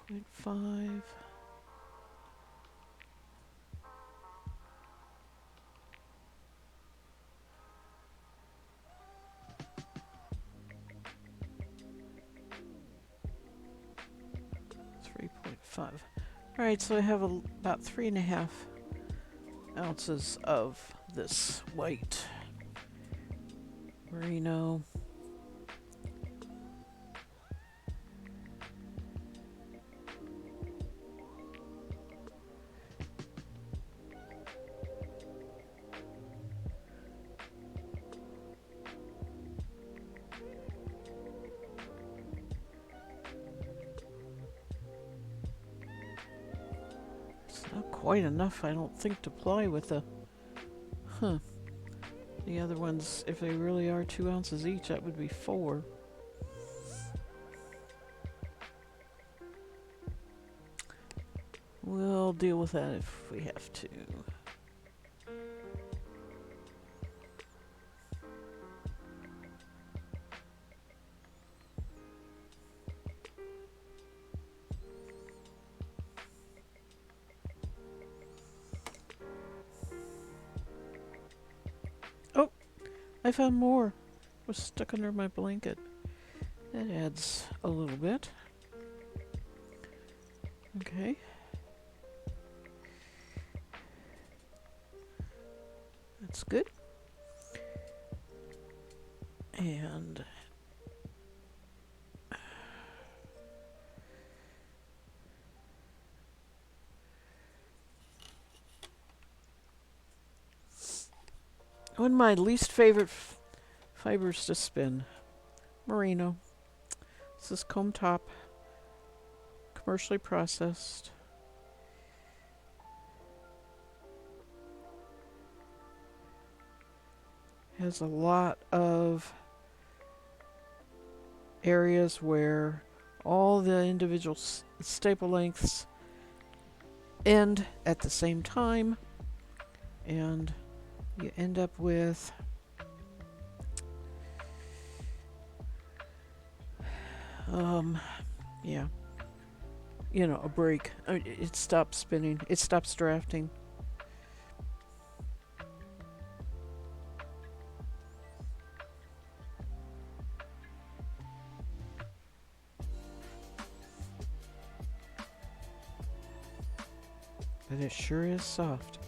Point 5. All right, so I have about 3.5 ounces of this white merino. Not quite enough, I don't think, to apply with the... The other ones, if they really are 2 ounces each, that would be 4. We'll deal with that if we have to. Oh, I found more. Was stuck under my blanket. That adds a little bit. Okay. That's good. And one of my least favorite Fibers to spin. Merino. This is comb top. Commercially processed. Has a lot of areas where all the individual staple lengths end at the same time, and you end up with yeah, you know, a break. It stops spinning, it stops drafting. But it sure is soft.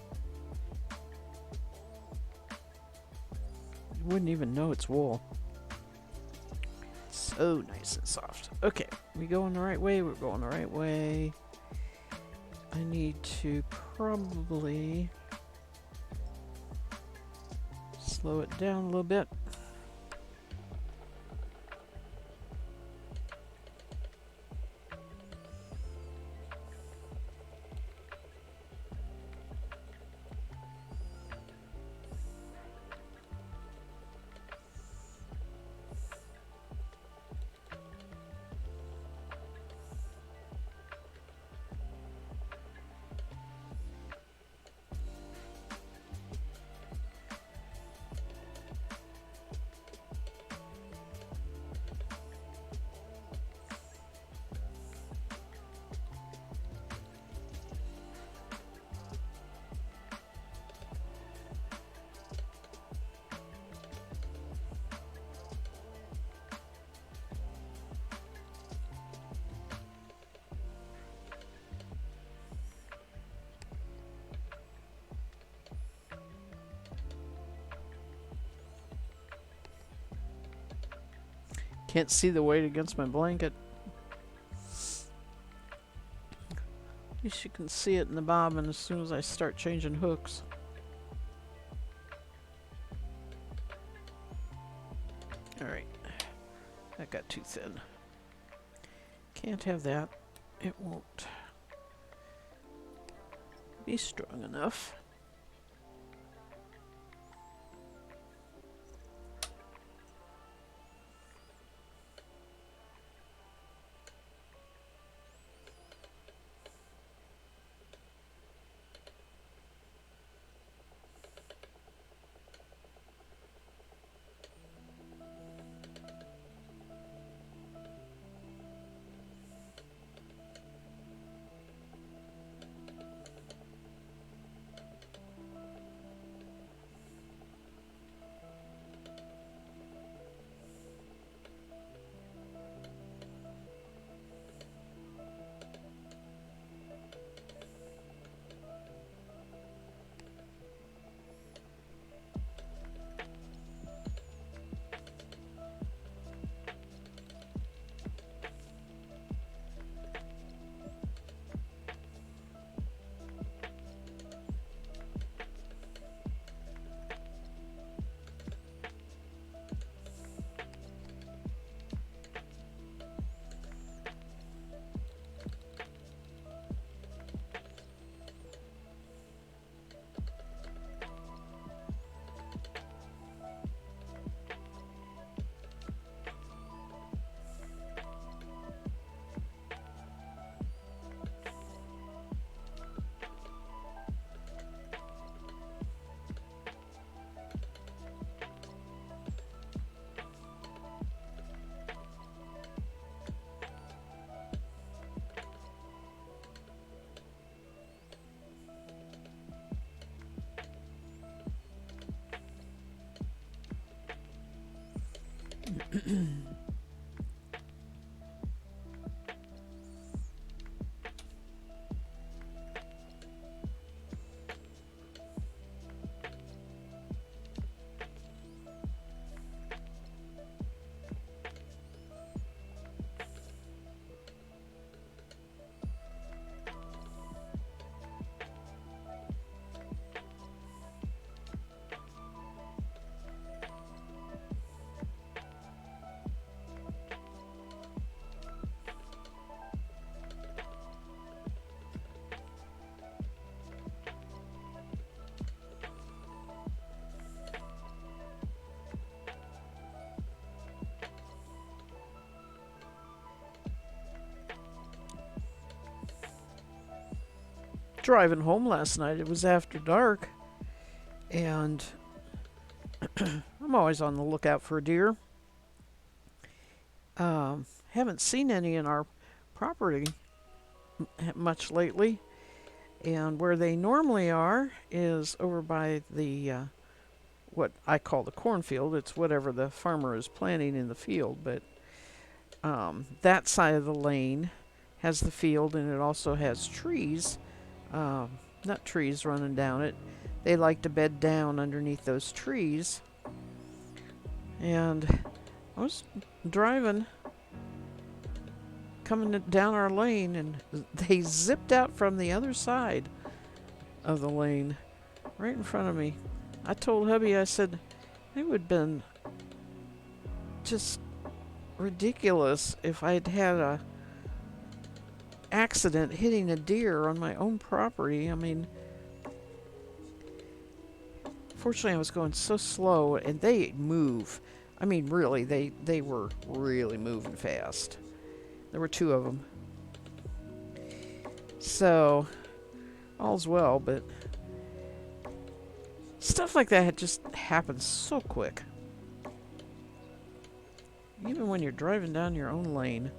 You wouldn't even know it's wool. So nice and soft. Okay, we going the right way? We're going the right way. I need to probably slow it down a little bit. Can't see the weight against my blanket. At least you can see it in the bobbin as soon as I start changing hooks. Alright, that got too thin. Can't have that. It won't be strong enough. driving home last night. It was after dark, and I'm always on the lookout for deer. Haven't seen any in our property much lately, and where they normally are is over by the what I call the cornfield. It's whatever the farmer is planting in the field, but that side of the lane has the field, and it also has trees, not trees running down it. They like to bed down underneath those trees. And I was driving, coming down our lane, and they zipped out from the other side of the lane, right in front of me. I told hubby, I said, it would have been just ridiculous if I'd had a accident hitting a deer on my own property. I mean, fortunately I was going so slow, and they move. I mean, really, they were really moving fast. There were two of them. So, all's well, but stuff like that just happens so quick. Even when you're driving down your own lane.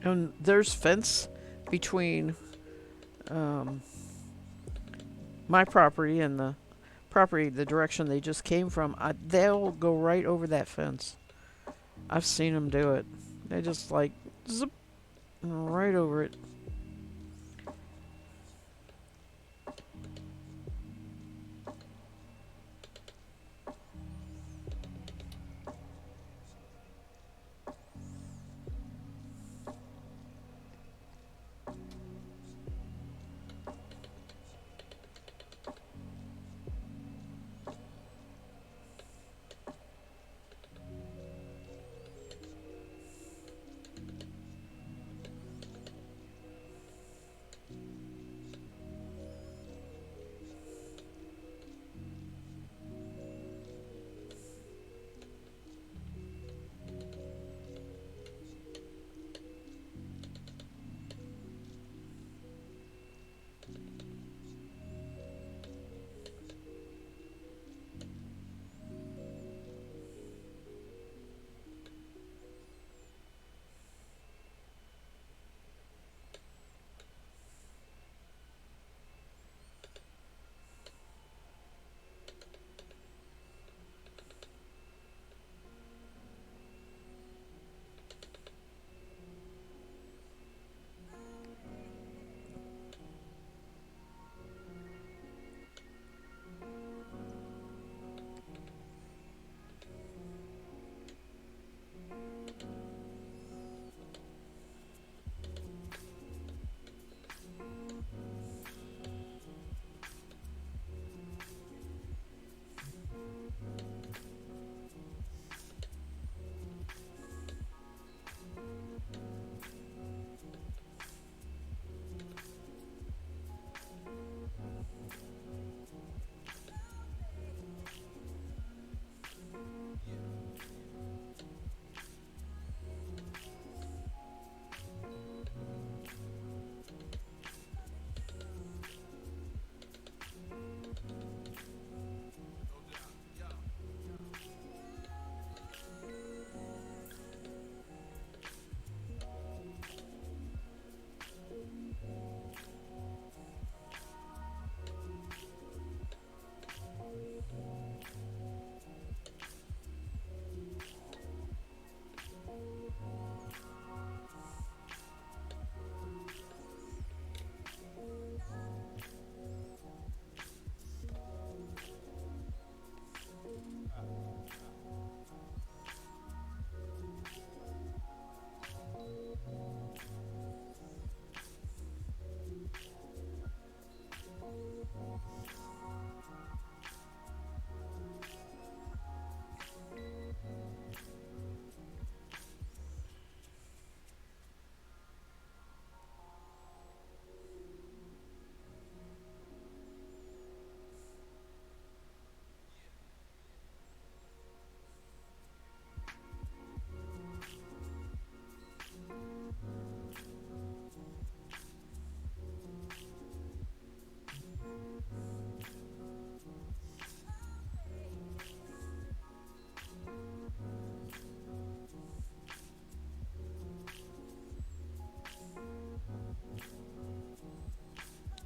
And there's fence between my property and the property, the direction they just came from. They'll go right over that fence. I've seen them do it. They just like zip right over it.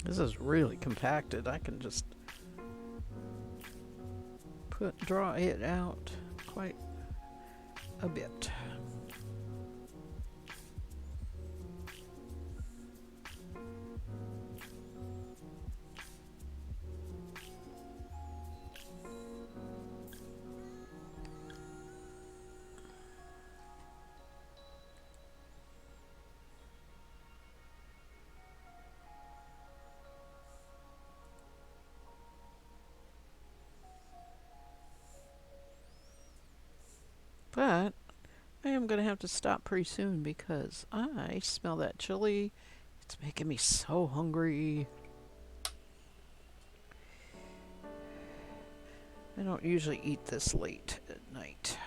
This is really compacted. I can just draw it out quite a bit. But I am going to have to stop pretty soon because I smell that chili. It's making me so hungry. I don't usually eat this late at night.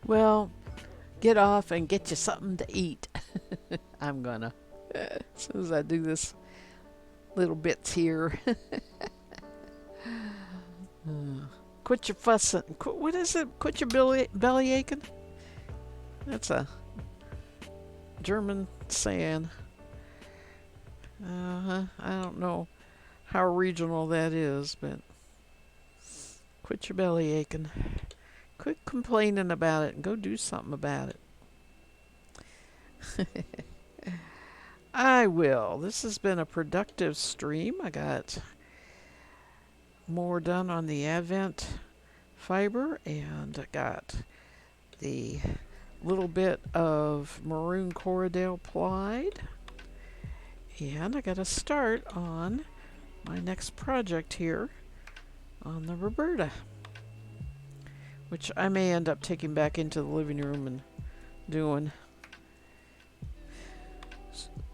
Well, get off and get you something to eat. I'm gonna. As soon as I do this little bits here. Quit your fussing. What is it? Quit your belly aching? That's a German saying. I don't know how regional that is, but quit your belly aching. Quit complaining about it and go do something about it. I will. This has been a productive stream. I got more done on the Advent fiber, and I got the little bit of maroon Corriedale plied, and I got to start on my next project here on the Roberta, which I may end up taking back into the living room and doing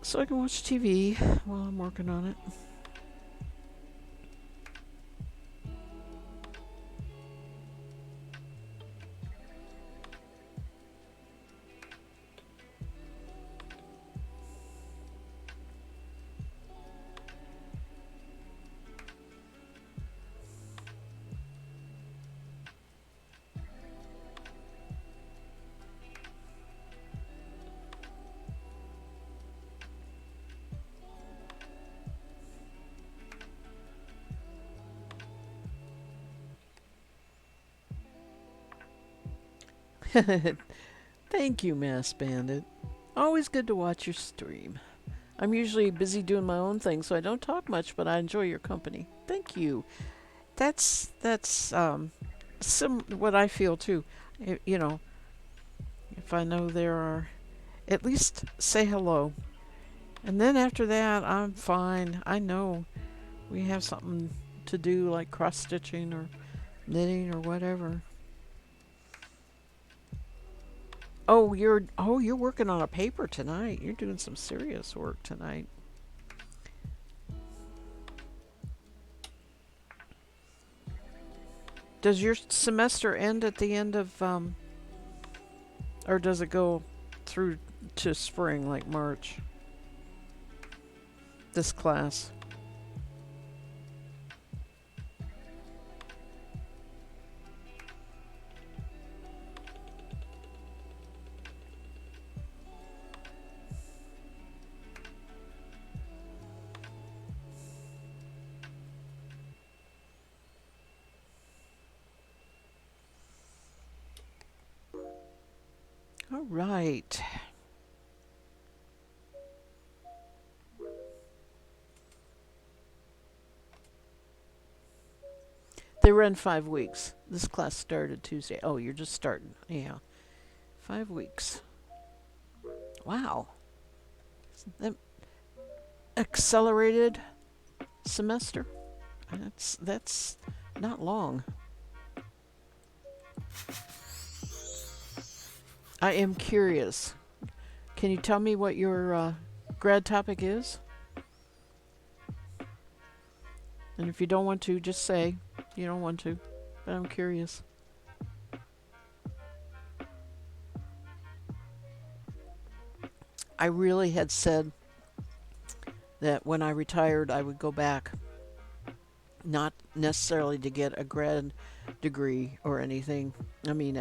so I can watch TV while I'm working on it. Thank you, Mass Bandit. Always good to watch your stream. I'm usually busy doing my own thing, so I don't talk much, but I enjoy your company. Thank you. That's what I feel too. You know, if I know there are, at least say hello, and then after that, I'm fine. I know we have something to do, like cross stitching or knitting or whatever. you're working on a paper tonight. You're doing some serious work tonight. Does your semester end at the end of or does it go through to spring like March? This class. All right. They run 5 weeks. This class started Tuesday. Oh, you're just starting. Yeah. 5 weeks. Wow. That accelerated semester. That's not long. I am curious. Can you tell me what your grad topic is? And if you don't want to, just say you don't want to. But I'm curious. I really had said that when I retired, I would go back, not necessarily to get a grad degree or anything. I mean,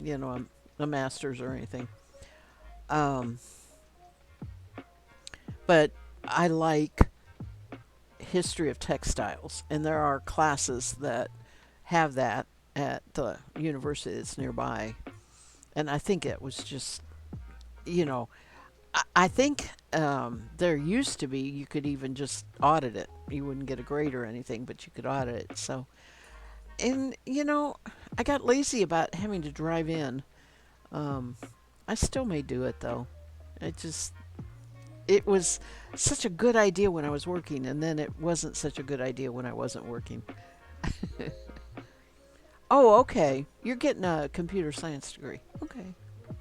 you know, a master's or anything. Um, but I like history of textiles, and there are classes that have that at the university that's nearby. And I think it was just, you know, I think there used to be you could even just audit it. You wouldn't get a grade or anything, but you could audit it. So, and I got lazy about having to drive in. Um, I still may do it though. It just it was such a good idea when I was working, and then it wasn't such a good idea when I wasn't working. Oh, okay. You're getting a computer science degree. Okay.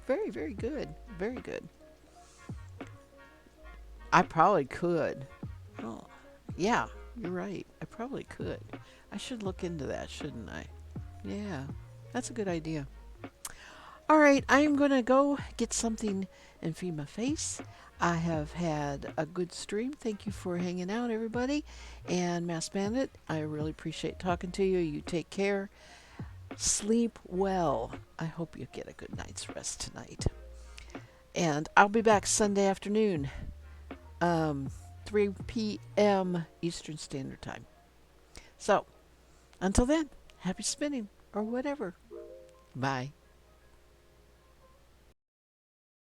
Very, very good. Very good. I probably could. Oh, yeah, you're right. I probably could. I should look into that, shouldn't I? Yeah, that's a good idea. All right, I am going to go get something and feed my face. I have had a good stream. Thank you for hanging out, everybody. And Mass Bandit, I really appreciate talking to you. You take care. Sleep well. I hope you get a good night's rest tonight. And I'll be back Sunday afternoon, um, 3 p.m. Eastern Standard Time. So, until then, happy spinning or whatever. Bye.